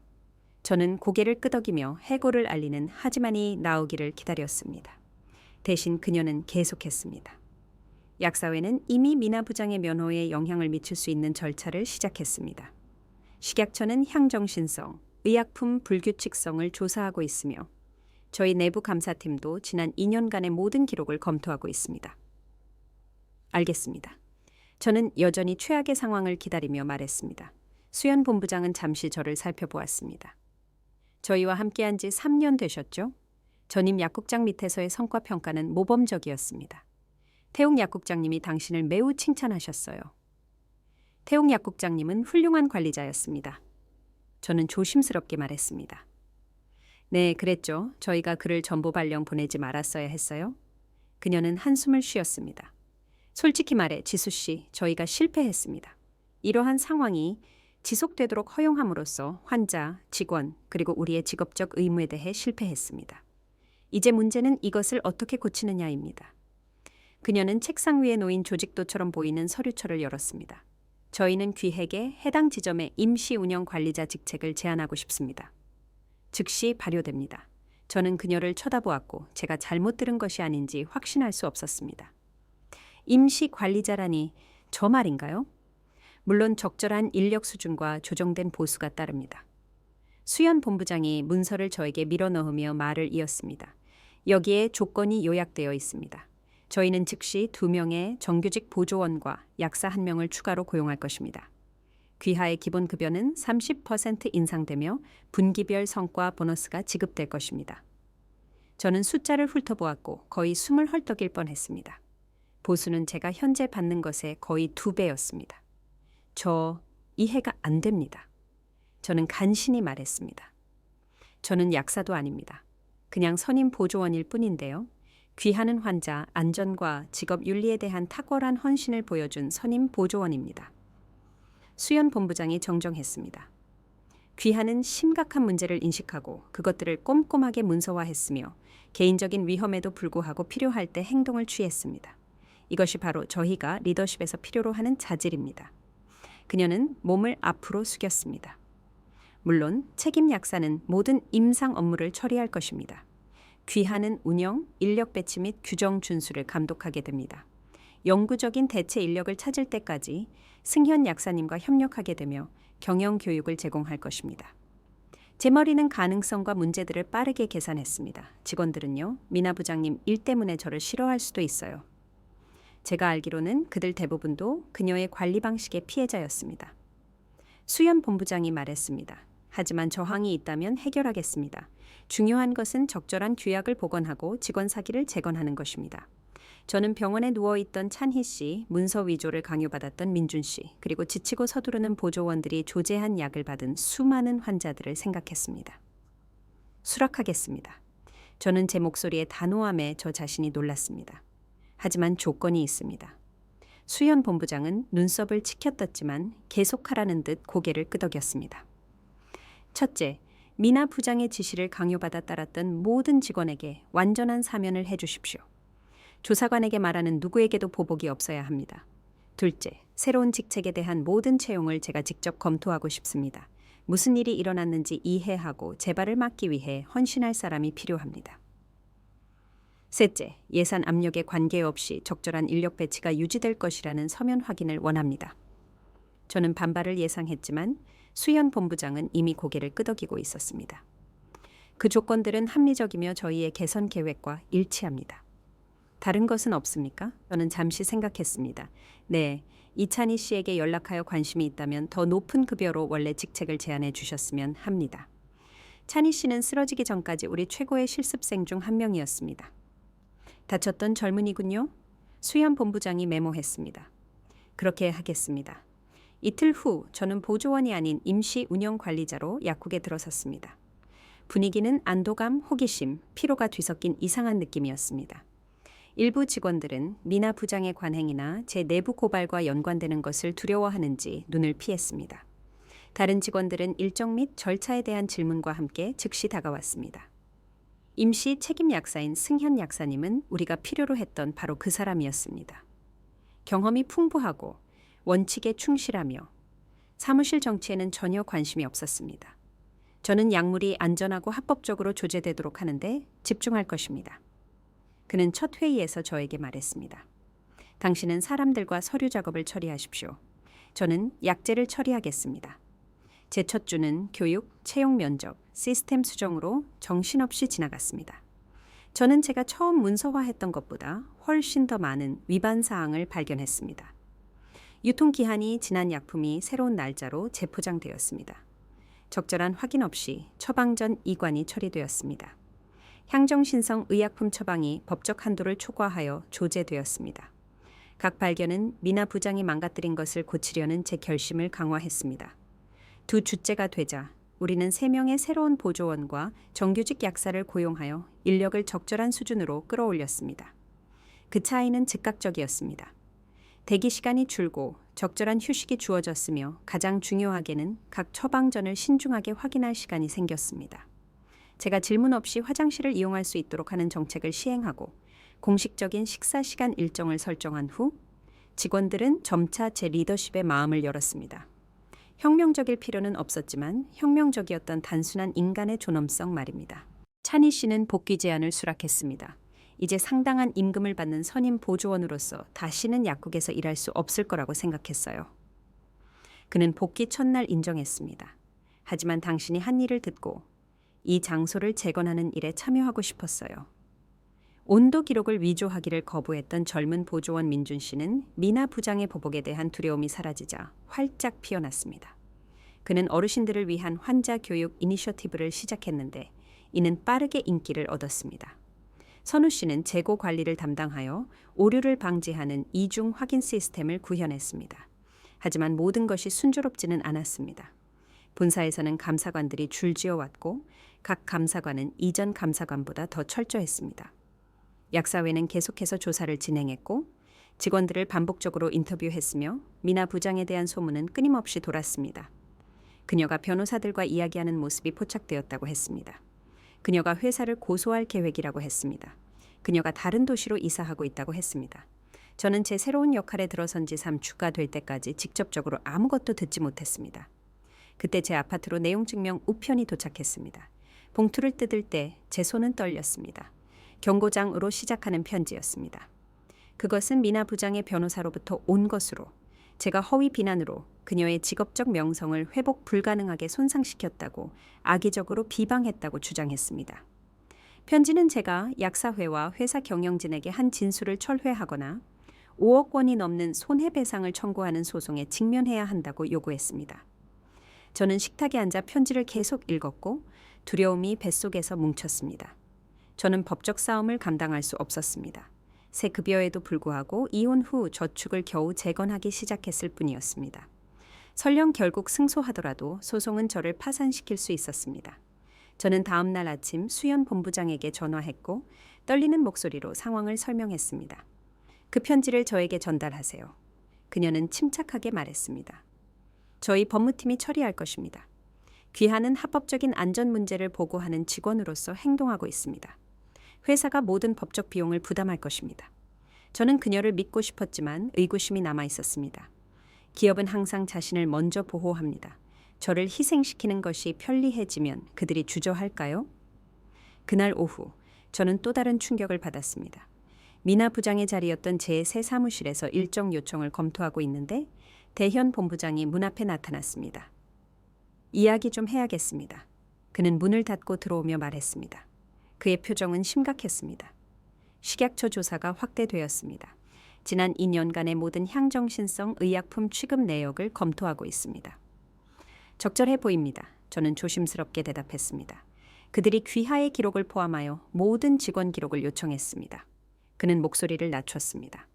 저는 고개를 끄덕이며 해고를 알리는 하지만이 나오기를 기다렸습니다. 대신 그녀는 계속했습니다. 약사회는 이미 미나 부장의 면허에 영향을 미칠 수 있는 절차를 시작했습니다. 식약처는 향정신성, 의약품 불규칙성을 조사하고 있으며 저희 내부 감사팀도 지난 2년간의 모든 기록을 검토하고 있습니다. 알겠습니다. 저는 여전히 최악의 상황을 기다리며 말했습니다. 수연 본부장은 잠시 저를 살펴보았습니다. 저희와 함께한 지 3년 되셨죠? 전임 약국장 밑에서의 성과 평가는 모범적이었습니다. 태웅 약국장님이 당신을 매우 칭찬하셨어요. 태웅 약국장님은 훌륭한 관리자였습니다. 저는 조심스럽게 말했습니다. 네, 그랬죠. 저희가 그를 전보 발령 보내지 말았어야 했어요. 그녀는 한숨을 쉬었습니다. 솔직히 말해 지수 씨, 저희가 실패했습니다. 이러한 상황이 지속되도록 허용함으로써 환자, 직원, 그리고 우리의 직업적 의무에 대해 실패했습니다. 이제 문제는 이것을 어떻게 고치느냐입니다. 그녀는 책상 위에 놓인 조직도처럼 보이는 서류처를 열었습니다. 저희는 귀에게 해당 지점의 임시 운영 관리자 직책을 제안하고 싶습니다. 즉시 발효됩니다. 저는 그녀를 쳐다보았고 제가 잘못 들은 것이 아닌지 확신할 수 없었습니다. 임시 관리자라니 저 말인가요? 물론 적절한 인력 수준과 조정된 보수가 따릅니다. 수연 본부장이 문서를 저에게 밀어넣으며 말을 이었습니다. 여기에 조건이 요약되어 있습니다. 저희는 즉시 2명의 정규직 보조원과 약사 1명을 추가로 고용할 것입니다. 귀하의 기본 급여는 30% 인상되며 분기별 성과 보너스가 지급될 것입니다. 저는 숫자를 훑어보았고 거의 숨을 헐떡일 뻔했습니다. 보수는 제가 현재 받는 것의 거의 2배였습니다. 저 이해가 안 됩니다. 저는 간신히 말했습니다. 저는 약사도 아닙니다. 그냥 선임 보조원일 뿐인데요. 귀하는 환자 안전과 직업 윤리에 대한 탁월한 헌신을 보여준 선임 보조원입니다. 수연 본부장이 정정했습니다. 귀하는 심각한 문제를 인식하고 그것들을 꼼꼼하게 문서화했으며 개인적인 위험에도 불구하고 필요할 때 행동을 취했습니다. 이것이 바로 저희가 리더십에서 필요로 하는 자질입니다. 그녀는 몸을 앞으로 숙였습니다. 물론 책임 약사는 모든 임상 업무를 처리할 것입니다. 귀하는 운영, 인력 배치 및 규정 준수를 감독하게 됩니다. 영구적인 대체 인력을 찾을 때까지 승현 약사님과 협력하게 되며 경영 교육을 제공할 것입니다. 제 머리는 가능성과 문제들을 빠르게 계산했습니다. 직원들은요, 미나 부장님 일 때문에 저를 싫어할 수도 있어요. 제가 알기로는 그들 대부분도 그녀의 관리 방식의 피해자였습니다. 수연 본부장이 말했습니다. 하지만 저항이 있다면 해결하겠습니다. 중요한 것은 적절한 규약을 복원하고 직원 사기를 재건하는 것입니다. 저는 병원에 누워있던 찬희 씨, 문서 위조를 강요받았던 민준 씨, 그리고 지치고 서두르는 보조원들이 조제한 약을 받은 수많은 환자들을 생각했습니다. 수락하겠습니다. 저는 제 목소리의 단호함에 저 자신이 놀랐습니다. 하지만 조건이 있습니다. 수연 본부장은 눈썹을 치켜떴지만 계속하라는 듯 고개를 끄덕였습니다. 첫째, 미나 부장의 지시를 강요받아 따랐던 모든 직원에게 완전한 사면을 해주십시오. 조사관에게 말하는 누구에게도 보복이 없어야 합니다. 둘째, 새로운 직책에 대한 모든 채용을 제가 직접 검토하고 싶습니다. 무슨 일이 일어났는지 이해하고 재발을 막기 위해 헌신할 사람이 필요합니다. 셋째, 예산 압력에 관계없이 적절한 인력 배치가 유지될 것이라는 서면 확인을 원합니다. 저는 반발을 예상했지만 수현 본부장은 이미 고개를 끄덕이고 있었습니다. 그 조건들은 합리적이며 저희의 개선 계획과 일치합니다. 다른 것은 없습니까? 저는 잠시 생각했습니다. 네, 이찬희 씨에게 연락하여 관심이 있다면 더 높은 급여로 원래 직책을 제안해 주셨으면 합니다. 찬희 씨는 쓰러지기 전까지 우리 최고의 실습생 중 한 명이었습니다. 다쳤던 젊은이군요. 수현 본부장이 메모했습니다. 그렇게 하겠습니다. 이틀 후 저는 보조원이 아닌 임시 운영 관리자로 약국에 들어섰습니다. 분위기는 안도감, 호기심, 피로가 뒤섞인 이상한 느낌이었습니다. 일부 직원들은 미나 부장의 관행이나 제 내부 고발과 연관되는 것을 두려워하는지 눈을 피했습니다. 다른 직원들은 일정 및 절차에 대한 질문과 함께 즉시 다가왔습니다. 임시 책임 약사인 승현 약사님은 우리가 필요로 했던 바로 그 사람이었습니다. 경험이 풍부하고 원칙에 충실하며 사무실 정치에는 전혀 관심이 없었습니다. 저는 약물이 안전하고 합법적으로 조제되도록 하는데 집중할 것입니다. 그는 첫 회의에서 저에게 말했습니다. 당신은 사람들과 서류 작업을 처리하십시오. 저는 약제를 처리하겠습니다. 제 첫 주는 교육, 채용 면접, 시스템 수정으로 정신없이 지나갔습니다. 저는 제가 처음 문서화했던 것보다 훨씬 더 많은 위반 사항을 발견했습니다. 유통기한이 지난 약품이 새로운 날짜로 재포장되었습니다. 적절한 확인 없이 처방 전 이관이 처리되었습니다. 향정신성 의약품 처방이 법적 한도를 초과하여 조제되었습니다. 각 발견은 미나 부장이 망가뜨린 것을 고치려는 제 결심을 강화했습니다. 두 주째가 되자 우리는 3명의 새로운 보조원과 정규직 약사를 고용하여 인력을 적절한 수준으로 끌어올렸습니다. 그 차이는 즉각적이었습니다. 대기 시간이 줄고 적절한 휴식이 주어졌으며 가장 중요하게는 각 처방전을 신중하게 확인할 시간이 생겼습니다. 제가 질문 없이 화장실을 이용할 수 있도록 하는 정책을 시행하고 공식적인 식사 시간 일정을 설정한 후 직원들은 점차 제 리더십에 마음을 열었습니다. 혁명적일 필요는 없었지만 혁명적이었던 단순한 인간의 존엄성 말입니다. 찬희 씨는 복귀 제안을 수락했습니다. 이제 상당한 임금을 받는 선임 보조원으로서 다시는 약국에서 일할 수 없을 거라고 생각했어요. 그는 복귀 첫날 인정했습니다. 하지만 당신이 한 일을 듣고 이 장소를 재건하는 일에 참여하고 싶었어요. 온도 기록을 위조하기를 거부했던 젊은 보조원 민준 씨는 미나 부장의 보복에 대한 두려움이 사라지자 활짝 피어났습니다. 그는 어르신들을 위한 환자 교육 이니셔티브를 시작했는데 이는 빠르게 인기를 얻었습니다. 선우 씨는 재고 관리를 담당하여 오류를 방지하는 이중 확인 시스템을 구현했습니다. 하지만 모든 것이 순조롭지는 않았습니다. 본사에서는 감사관들이 줄지어 왔고 각 감사관은 이전 감사관보다 더 철저했습니다. 약사회는 계속해서 조사를 진행했고 직원들을 반복적으로 인터뷰했으며 미나 부장에 대한 소문은 끊임없이 돌았습니다. 그녀가 변호사들과 이야기하는 모습이 포착되었다고 했습니다. 그녀가 회사를 고소할 계획이라고 했습니다. 그녀가 다른 도시로 이사하고 있다고 했습니다. 저는 제 새로운 역할에 들어선 지 3주가 될 때까지 직접적으로 아무것도 듣지 못했습니다. 그때 제 아파트로 내용 증명 우편이 도착했습니다. 봉투를 뜯을 때 제 손은 떨렸습니다. 경고장으로 시작하는 편지였습니다. 그것은 미나 부장의 변호사로부터 온 것으로 제가 허위 비난으로 그녀의 직업적 명성을 회복 불가능하게 손상시켰다고 악의적으로 비방했다고 주장했습니다. 편지는 제가 약사회와 회사 경영진에게 한 진술을 철회하거나 5억 원이 넘는 손해배상을 청구하는 소송에 직면해야 한다고 요구했습니다. 저는 식탁에 앉아 편지를 계속 읽었고 두려움이 뱃속에서 뭉쳤습니다. 저는 법적 싸움을 감당할 수 없었습니다. 새 급여에도 불구하고 이혼 후 저축을 겨우 재건하기 시작했을 뿐이었습니다. 설령 결국 승소하더라도 소송은 저를 파산시킬 수 있었습니다. 저는 다음 날 아침 수현 본부장에게 전화했고 떨리는 목소리로 상황을 설명했습니다. 그 편지를 저에게 전달하세요. 그녀는 침착하게 말했습니다. 저희 법무팀이 처리할 것입니다. 귀하는 합법적인 안전 문제를 보고하는 직원으로서 행동하고 있습니다. 회사가 모든 법적 비용을 부담할 것입니다. 저는 그녀를 믿고 싶었지만 의구심이 남아 있었습니다. 기업은 항상 자신을 먼저 보호합니다. 저를 희생시키는 것이 편리해지면 그들이 주저할까요? 그날 오후 저는 또 다른 충격을 받았습니다. 미나 부장의 자리였던 제 새 사무실에서 일정 요청을 검토하고 있는데 대현 본부장이 문 앞에 나타났습니다. 이야기 좀 해야겠습니다. 그는 문을 닫고 들어오며 말했습니다. 그의 표정은 심각했습니다. 식약처 조사가 확대되었습니다. 지난 2년간의 모든 향정신성 의약품 취급 내역을 검토하고 있습니다. 적절해 보입니다. 저는 조심스럽게 대답했습니다. 그들이 귀하의 기록을 포함하여 모든 직원 기록을 요청했습니다. 그는 목소리를 낮췄습니다.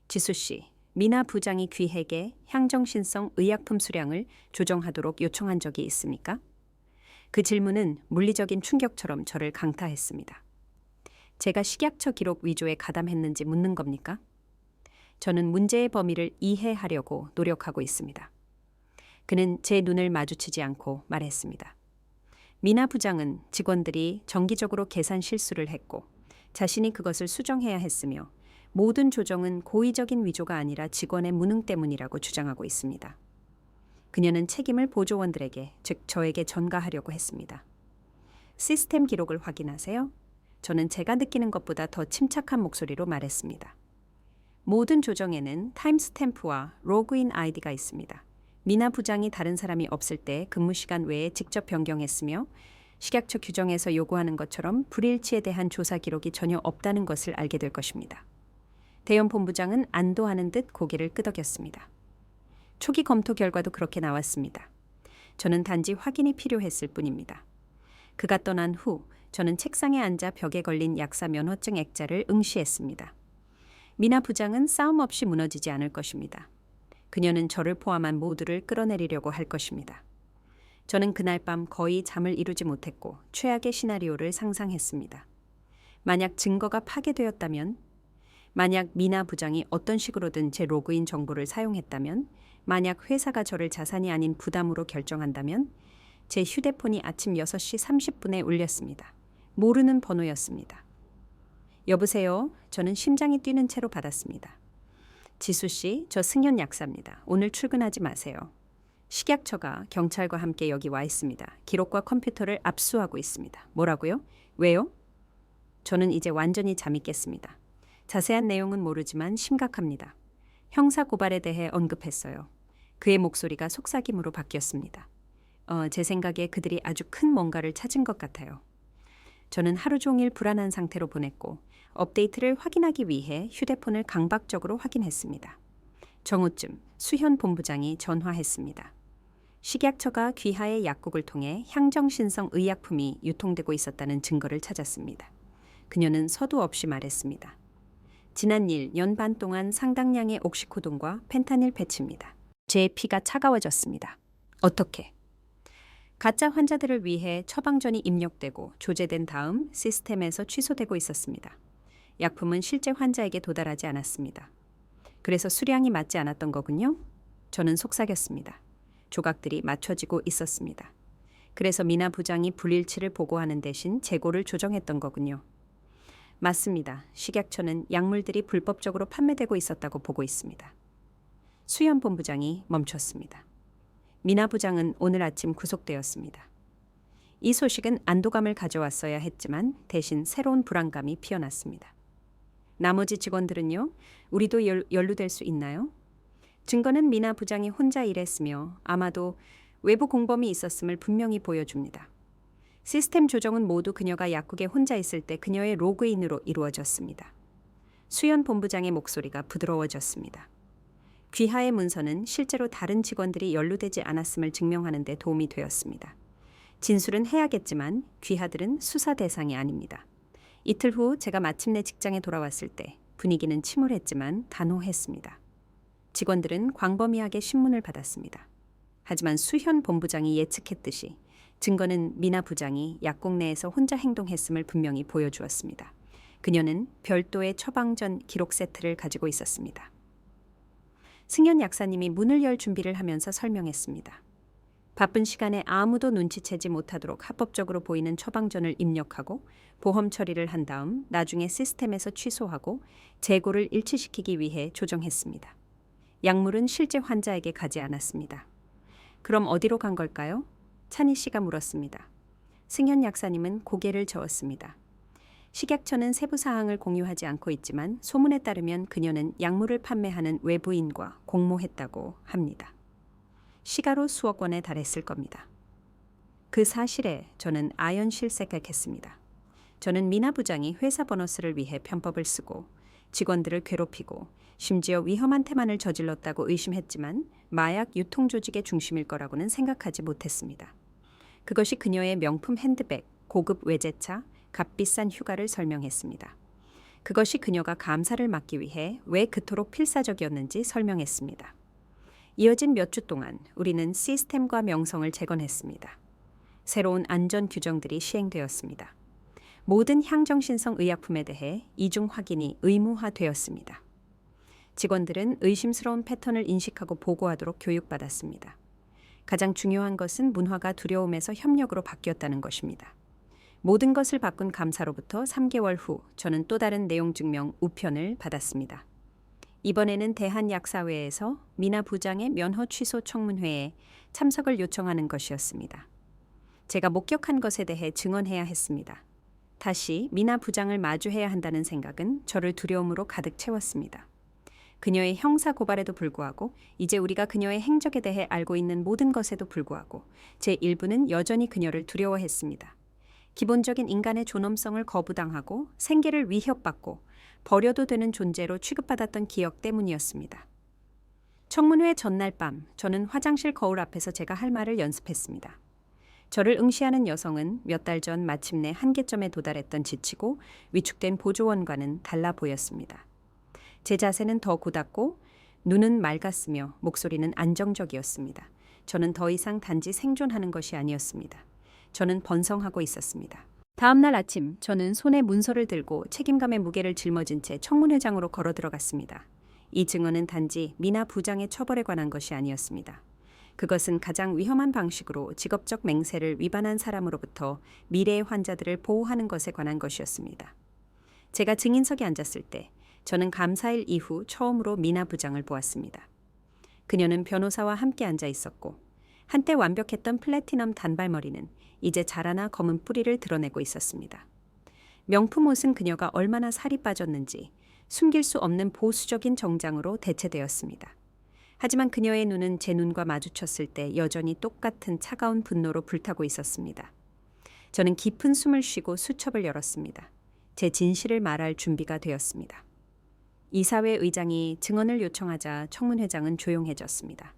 지수 씨, 미나 부장이 귀하에게 향정신성 의약품 수량을 조정하도록 요청한 적이 있습니까? 그 질문은 물리적인 충격처럼 저를 강타했습니다. 제가 식약처 기록 위조에 가담했는지 묻는 겁니까? 저는 문제의 범위를 이해하려고 노력하고 있습니다. 그는 제 눈을 마주치지 않고 말했습니다. 미나 부장은 직원들이 정기적으로 계산 실수를 했고 자신이 그것을 수정해야 했으며 모든 조정은 고의적인 위조가 아니라 직원의 무능 때문이라고 주장하고 있습니다. 그녀는 책임을 보조원들에게, 즉 저에게 전가하려고 했습니다. 시스템 기록을 확인하세요. 저는 제가 느끼는 것보다 더 침착한 목소리로 말했습니다. 모든 조정에는 타임스탬프와 로그인 아이디가 있습니다. 미나 부장이 다른 사람이 없을 때 근무 시간 외에 직접 변경했으며 식약처 규정에서 요구하는 것처럼 불일치에 대한 조사 기록이 전혀 없다는 것을 알게 될 것입니다. 대현 본부장은 안도하는 듯 고개를 끄덕였습니다. 초기 검토 결과도 그렇게 나왔습니다. 저는 단지 확인이 필요했을 뿐입니다. 그가 떠난 후 저는 책상에 앉아 벽에 걸린 약사 면허증 액자를 응시했습니다. 미나 부장은 싸움 없이 무너지지 않을 것입니다. 그녀는 저를 포함한 모두를 끌어내리려고 할 것입니다. 저는 그날 밤 거의 잠을 이루지 못했고 최악의 시나리오를 상상했습니다. 만약 증거가 파괴되었다면, 만약 미나 부장이 어떤 식으로든 제 로그인 정보를 사용했다면, 만약 회사가 저를 자산이 아닌 부담으로 결정한다면, 제 휴대폰이 아침 6시 30분에 울렸습니다. 모르는 번호였습니다. 여보세요? 저는 심장이 뛰는 채로 받았습니다. 지수 씨, 저 승현 약사입니다. 오늘 출근하지 마세요. 식약처가 경찰과 함께 여기 와 있습니다. 기록과 컴퓨터를 압수하고 있습니다. 뭐라고요? 왜요? 저는 이제 완전히 잠이 깼습니다. 자세한 내용은 모르지만 심각합니다. 형사 고발에 대해 언급했어요. 그의 목소리가 속삭임으로 바뀌었습니다. 제 생각에 그들이 아주 큰 뭔가를 찾은 것 같아요. 저는 하루 종일 불안한 상태로 보냈고 업데이트를 확인하기 위해 휴대폰을 강박적으로 확인했습니다. 정오쯤 수현 본부장이 전화했습니다. 식약처가 귀하의 약국을 통해 향정신성 의약품이 유통되고 있었다는 증거를 찾았습니다. 그녀는 서두 없이 말했습니다. 지난 1년 반 동안 상당량의 옥시코돈과 펜타닐 패치입니다. 제 피가 차가워졌습니다. 어떻게? 가짜 환자들을 위해 처방전이 입력되고 조제된 다음 시스템에서 취소되고 있었습니다. 약품은 실제 환자에게 도달하지 않았습니다. 그래서 수량이 맞지 않았던 거군요. 저는 속삭였습니다. 조각들이 맞춰지고 있었습니다. 그래서 미나 부장이 불일치를 보고하는 대신 재고를 조정했던 거군요. 맞습니다. 식약처는 약물들이 불법적으로 판매되고 있었다고 보고 있습니다. 수현 본부장이 멈췄습니다. 미나 부장은 오늘 아침 구속되었습니다. 이 소식은 안도감을 가져왔어야 했지만 대신 새로운 불안감이 피어났습니다. 나머지 직원들은요? 우리도 연루될 수 있나요? 증거는 미나 부장이 혼자 일했으며 아마도 외부 공범이 있었음을 분명히 보여줍니다. 시스템 조정은 모두 그녀가 약국에 혼자 있을 때 그녀의 로그인으로 이루어졌습니다. 수현 본부장의 목소리가 부드러워졌습니다. 귀하의 문서는 실제로 다른 직원들이 연루되지 않았음을 증명하는 데 도움이 되었습니다. 진술은 해야겠지만 귀하들은 수사 대상이 아닙니다. 이틀 후 제가 마침내 직장에 돌아왔을 때 분위기는 침울했지만 단호했습니다. 직원들은 광범위하게 신문을 받았습니다. 하지만 수현 본부장이 예측했듯이 증거는 미나 부장이 약국 내에서 혼자 행동했음을 분명히 보여주었습니다. 그녀는 별도의 처방전 기록 세트를 가지고 있었습니다. 승현 약사님이 문을 열 준비를 하면서 설명했습니다. 바쁜 시간에 아무도 눈치채지 못하도록 합법적으로 보이는 처방전을 입력하고 보험 처리를 한 다음 나중에 시스템에서 취소하고 재고를 일치시키기 위해 조정했습니다. 약물은 실제 환자에게 가지 않았습니다. 그럼 어디로 간 걸까요? 찬희 씨가 물었습니다. 승현 약사님은 고개를 저었습니다. 식약처는 세부 사항을 공유하지 않고 있지만 소문에 따르면 그녀는 약물을 판매하는 외부인과 공모했다고 합니다. 시가로 수억 원에 달했을 겁니다. 그 사실에 저는 아연실색했습니다. 저는 미나 부장이 회사 보너스를 위해 편법을 쓰고 직원들을 괴롭히고 심지어 위험한 태만을 저질렀다고 의심했지만 마약 유통 조직의 중심일 거라고는 생각하지 못했습니다. 그것이 그녀의 명품 핸드백, 고급 외제차, 값비싼 휴가를 설명했습니다. 그것이 그녀가 감사를 막기 위해 왜 그토록 필사적이었는지 설명했습니다. 이어진 몇 주 동안 우리는 시스템과 명성을 재건했습니다. 새로운 안전 규정들이 시행되었습니다. 모든 향정신성 의약품에 대해 이중 확인이 의무화되었습니다. 직원들은 의심스러운 패턴을 인식하고 보고하도록 교육받았습니다. 가장 중요한 것은 문화가 두려움에서 협력으로 바뀌었다는 것입니다. 모든 것을 바꾼 감사로부터 3개월 후 저는 또 다른 내용 증명 우편을 받았습니다. 이번에는 대한약사회에서 미나 부장의 면허 취소 청문회에 참석을 요청하는 것이었습니다. 제가 목격한 것에 대해 증언해야 했습니다. 다시 미나 부장을 마주해야 한다는 생각은 저를 두려움으로 가득 채웠습니다. 그녀의 형사 고발에도 불구하고 이제 우리가 그녀의 행적에 대해 알고 있는 모든 것에도 불구하고 제 일부는 여전히 그녀를 두려워했습니다. 기본적인 인간의 존엄성을 거부당하고 생계를 위협받고 버려도 되는 존재로 취급받았던 기억 때문이었습니다. 청문회 전날 밤 저는 화장실 거울 앞에서 제가 할 말을 연습했습니다. 저를 응시하는 여성은 몇 달 전 마침내 한계점에 도달했던 지치고 위축된 보조원과는 달라 보였습니다. 제 자세는 더 굳었고 눈은 맑았으며 목소리는 안정적이었습니다. 저는 더 이상 단지 생존하는 것이 아니었습니다. 저는 번성하고 있었습니다. 다음 날 아침 저는 손에 문서를 들고 책임감의 무게를 짊어진 채 청문회장으로 걸어 들어갔습니다. 이 증언은 단지 미나 부장의 처벌에 관한 것이 아니었습니다. 그것은 가장 위험한 방식으로 직업적 맹세를 위반한 사람으로부터 미래의 환자들을 보호하는 것에 관한 것이었습니다. 제가 증인석에 앉았을 때 저는 감사일 이후 처음으로 미나 부장을 보았습니다. 그녀는 변호사와 함께 앉아 있었고 한때 완벽했던 플래티넘 단발머리는 이제 자라나 검은 뿌리를 드러내고 있었습니다. 명품 옷은 그녀가 얼마나 살이 빠졌는지 숨길 수 없는 보수적인 정장으로 대체되었습니다. 하지만 그녀의 눈은 제 눈과 마주쳤을 때 여전히 똑같은 차가운 분노로 불타고 있었습니다. 저는 깊은 숨을 쉬고 수첩을 열었습니다. 제 진실을 말할 준비가 되었습니다. 이사회 의장이 증언을 요청하자 청문회장은 조용해졌습니다.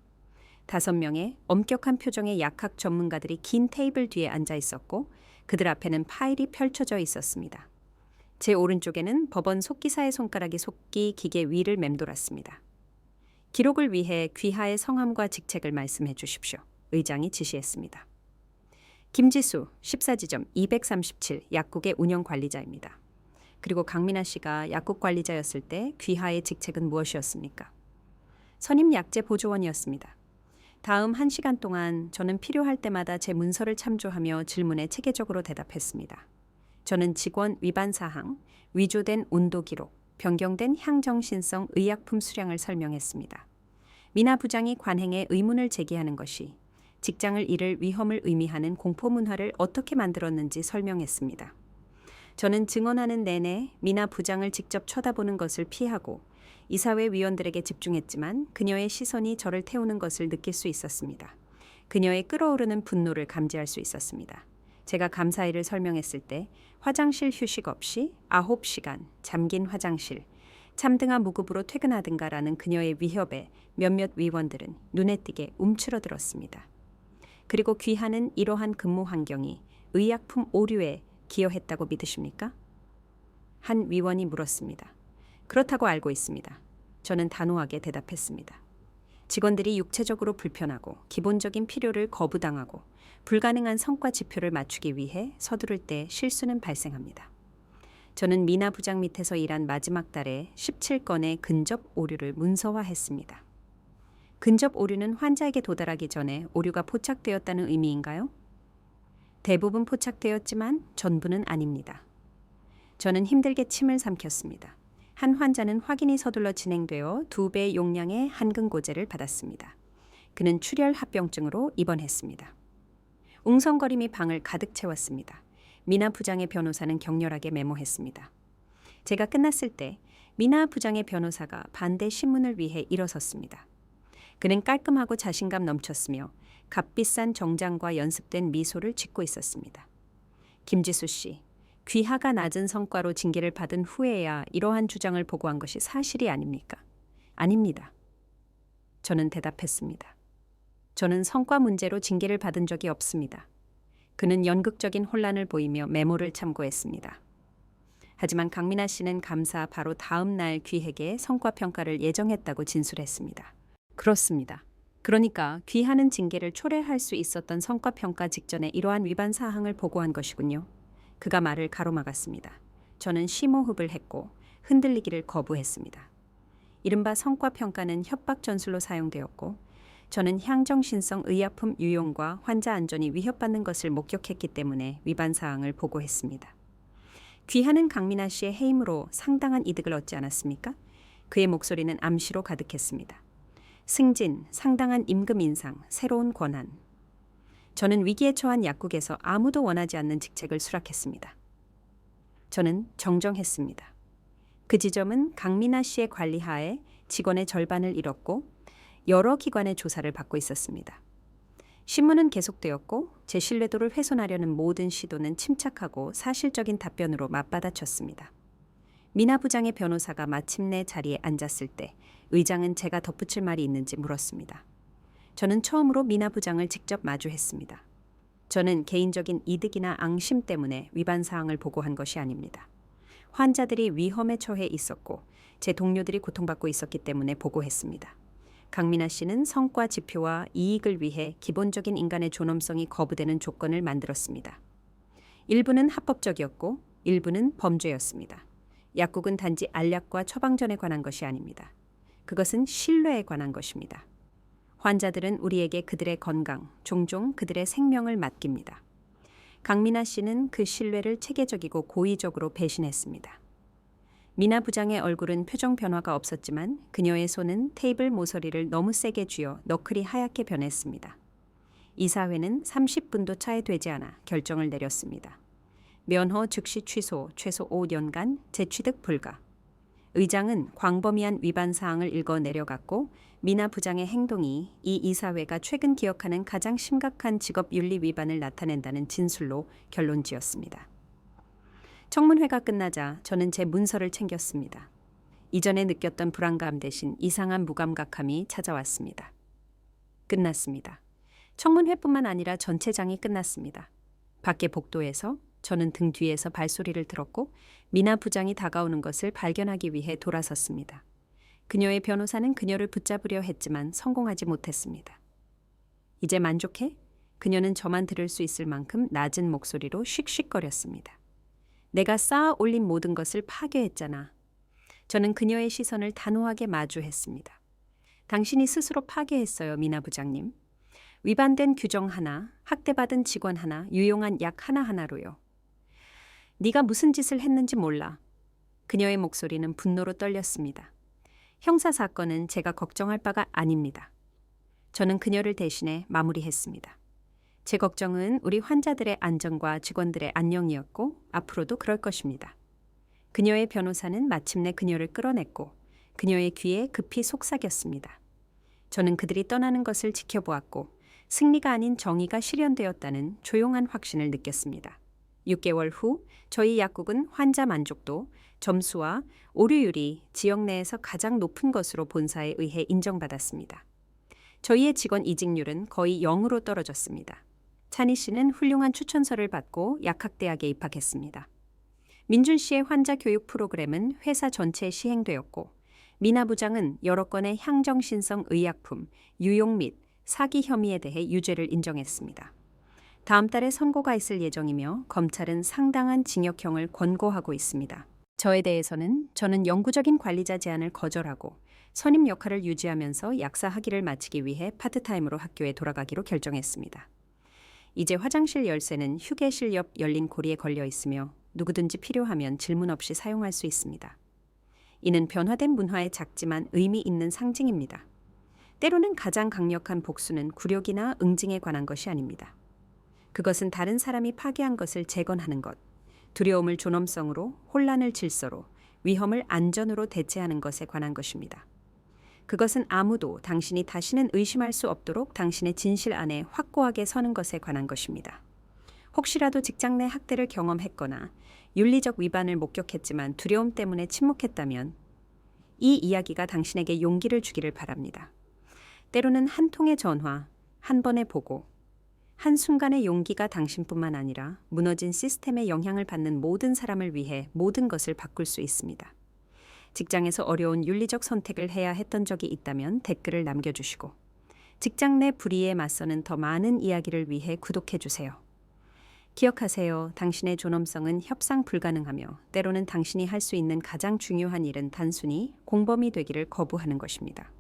5명의 엄격한 표정의 약학 전문가들이 긴 테이블 뒤에 앉아 있었고 그들 앞에는 파일이 펼쳐져 있었습니다. 제 오른쪽에는 법원 속기사의 손가락이 속기 기계 위를 맴돌았습니다. 기록을 위해 귀하의 성함과 직책을 말씀해 주십시오. 의장이 지시했습니다. 김지수, 14지점 237 약국의 운영관리자입니다. 그리고 강민아 씨가 약국 관리자였을 때 귀하의 직책은 무엇이었습니까? 선임 약재 보조원이었습니다. 다음 1시간 동안 저는 필요할 때마다 제 문서를 참조하며 질문에 체계적으로 대답했습니다. 저는 직원 위반 사항, 위조된 온도 기록, 변경된 향정신성 의약품 수량을 설명했습니다. 미나 부장이 관행에 의문을 제기하는 것이 직장을 잃을 위험을 의미하는 공포 문화를 어떻게 만들었는지 설명했습니다. 저는 증언하는 내내 미나 부장을 직접 쳐다보는 것을 피하고 이사회 위원들에게 집중했지만 그녀의 시선이 저를 태우는 것을 느낄 수 있었습니다. 그녀의 끓어오르는 분노를 감지할 수 있었습니다. 제가 감사일을 설명했을 때 화장실 휴식 없이 9시간 잠긴 화장실, 참등한 무급으로 퇴근하든가라는 그녀의 위협에 몇몇 위원들은 눈에 띄게 움츠러들었습니다. 그리고 귀하는 이러한 근무 환경이 의약품 오류에 기여했다고 믿으십니까? 한 위원이 물었습니다. 그렇다고 알고 있습니다. 저는 단호하게 대답했습니다. 직원들이 육체적으로 불편하고 기본적인 필요를 거부당하고 불가능한 성과 지표를 맞추기 위해 서두를 때 실수는 발생합니다. 저는 미나 부장 밑에서 일한 마지막 달에 17건의 근접 오류를 문서화했습니다. 근접 오류는 환자에게 도달하기 전에 오류가 포착되었다는 의미인가요? 대부분 포착되었지만 전부는 아닙니다. 저는 힘들게 침을 삼켰습니다. 한 환자는 확인이 서둘러 진행되어 2배 용량의 한근고제를 받았습니다. 그는 출혈 합병증으로 입원했습니다. 웅성거림이 방을 가득 채웠습니다. 미나 부장의 변호사는 격렬하게 메모했습니다. 제가 끝났을 때 미나 부장의 변호사가 반대 신문을 위해 일어섰습니다. 그는 깔끔하고 자신감 넘쳤으며 값비싼 정장과 연습된 미소를 짓고 있었습니다. 김지수 씨, 귀하가 낮은 성과로 징계를 받은 후에야 이러한 주장을 보고한 것이 사실이 아닙니까? 아닙니다. 저는 대답했습니다. 저는 성과 문제로 징계를 받은 적이 없습니다. 그는 연극적인 혼란을 보이며 메모를 참고했습니다. 하지만 강민아 씨는 감사 바로 다음 날 귀에게 성과 평가를 예정했다고 진술했습니다. 그렇습니다. 그러니까 귀하는 징계를 초래할 수 있었던 성과 평가 직전에 이러한 위반 사항을 보고한 것이군요. 그가 말을 가로막았습니다. 저는 심호흡을 했고 흔들리기를 거부했습니다. 이른바 성과 평가는 협박 전술로 사용되었고 저는 향정신성 의약품 유용과 환자 안전이 위협받는 것을 목격했기 때문에 위반 사항을 보고했습니다. 귀하는 강민아 씨의 해임으로 상당한 이득을 얻지 않았습니까? 그의 목소리는 암시로 가득했습니다. 승진, 상당한 임금 인상, 새로운 권한. 저는 위기에 처한 약국에서 아무도 원하지 않는 직책을 수락했습니다. 저는 정정했습니다. 그 지점은 강민아 씨의 관리하에 직원의 절반을 잃었고 여러 기관의 조사를 받고 있었습니다. 신문은 계속되었고 제 신뢰도를 훼손하려는 모든 시도는 침착하고 사실적인 답변으로 맞받아쳤습니다. 미나 부장의 변호사가 마침내 자리에 앉았을 때 의장은 제가 덧붙일 말이 있는지 물었습니다. 저는 처음으로 미나 부장을 직접 마주했습니다. 저는 개인적인 이득이나 앙심 때문에 위반 사항을 보고한 것이 아닙니다. 환자들이 위험에 처해 있었고 제 동료들이 고통받고 있었기 때문에 보고했습니다. 강민아 씨는 성과 지표와 이익을 위해 기본적인 인간의 존엄성이 거부되는 조건을 만들었습니다. 일부는 합법적이었고 일부는 범죄였습니다. 약국은 단지 알약과 처방전에 관한 것이 아닙니다. 그것은 신뢰에 관한 것입니다. 환자들은 우리에게 그들의 건강, 종종 그들의 생명을 맡깁니다. 강민아 씨는 그 신뢰를 체계적이고 고의적으로 배신했습니다. 미나 부장의 얼굴은 표정 변화가 없었지만 그녀의 손은 테이블 모서리를 너무 세게 쥐어 너클이 하얗게 변했습니다. 이사회는 30분도 차에 되지 않아 결정을 내렸습니다. 면허 즉시 취소, 최소 5년간 재취득 불가. 의장은 광범위한 위반 사항을 읽어 내려갔고 미나 부장의 행동이 이 이사회가 최근 기억하는 가장 심각한 직업윤리 위반을 나타낸다는 진술로 결론지었습니다. 청문회가 끝나자 저는 제 문서를 챙겼습니다. 이전에 느꼈던 불안감 대신 이상한 무감각함이 찾아왔습니다. 끝났습니다. 청문회뿐만 아니라 전체장이 끝났습니다. 밖에 복도에서 저는 등 뒤에서 발소리를 들었고 미나 부장이 다가오는 것을 발견하기 위해 돌아섰습니다. 그녀의 변호사는 그녀를 붙잡으려 했지만 성공하지 못했습니다. 이제 만족해? 그녀는 저만 들을 수 있을 만큼 낮은 목소리로 씩씩거렸습니다. 내가 쌓아 올린 모든 것을 파괴했잖아. 저는 그녀의 시선을 단호하게 마주했습니다. 당신이 스스로 파괴했어요, 미나 부장님. 위반된 규정 하나, 학대받은 직원 하나, 유용한 약 하나하나로요. 네가 무슨 짓을 했는지 몰라. 그녀의 목소리는 분노로 떨렸습니다. 형사 사건은 제가 걱정할 바가 아닙니다. 저는 그녀를 대신해 마무리했습니다. 제 걱정은 우리 환자들의 안전과 직원들의 안녕이었고 앞으로도 그럴 것입니다. 그녀의 변호사는 마침내 그녀를 끌어냈고 그녀의 귀에 급히 속삭였습니다. 저는 그들이 떠나는 것을 지켜보았고 승리가 아닌 정의가 실현되었다는 조용한 확신을 느꼈습니다. 6개월 후 저희 약국은 환자 만족도, 점수와 오류율이 지역 내에서 가장 높은 것으로 본사에 의해 인정받았습니다. 저희의 직원 이직률은 거의 0으로 떨어졌습니다. 찬희 씨는 훌륭한 추천서를 받고 약학대학에 입학했습니다. 민준 씨의 환자 교육 프로그램은 회사 전체에 시행되었고 미나 부장은 여러 건의 향정신성 의약품, 유용 및 사기 혐의에 대해 유죄를 인정했습니다. 다음 달에 선고가 있을 예정이며 검찰은 상당한 징역형을 권고하고 있습니다. 저에 대해서는 저는 영구적인 관리자 제안을 거절하고 선임 역할을 유지하면서 약사 학위를 마치기 위해 파트타임으로 학교에 돌아가기로 결정했습니다. 이제 화장실 열쇠는 휴게실 옆 열린 고리에 걸려 있으며 누구든지 필요하면 질문 없이 사용할 수 있습니다. 이는 변화된 문화의 작지만 의미 있는 상징입니다. 때로는 가장 강력한 복수는 굴욕이나 응징에 관한 것이 아닙니다. 그것은 다른 사람이 파괴한 것을 재건하는 것, 두려움을 존엄성으로, 혼란을 질서로, 위험을 안전으로 대체하는 것에 관한 것입니다. 그것은 아무도 당신이 다시는 의심할 수 없도록 당신의 진실 안에 확고하게 서는 것에 관한 것입니다. 혹시라도 직장 내 학대를 경험했거나 윤리적 위반을 목격했지만 두려움 때문에 침묵했다면 이 이야기가 당신에게 용기를 주기를 바랍니다. 때로는 한 통의 전화, 한 번의 보고, 한순간의 용기가 당신뿐만 아니라 무너진 시스템의 영향을 받는 모든 사람을 위해 모든 것을 바꿀 수 있습니다. 직장에서 어려운 윤리적 선택을 해야 했던 적이 있다면 댓글을 남겨주시고, 직장 내 불의에 맞서는 더 많은 이야기를 위해 구독해주세요. 기억하세요. 당신의 존엄성은 협상 불가능하며 때로는 당신이 할 수 있는 가장 중요한 일은 단순히 공범이 되기를 거부하는 것입니다.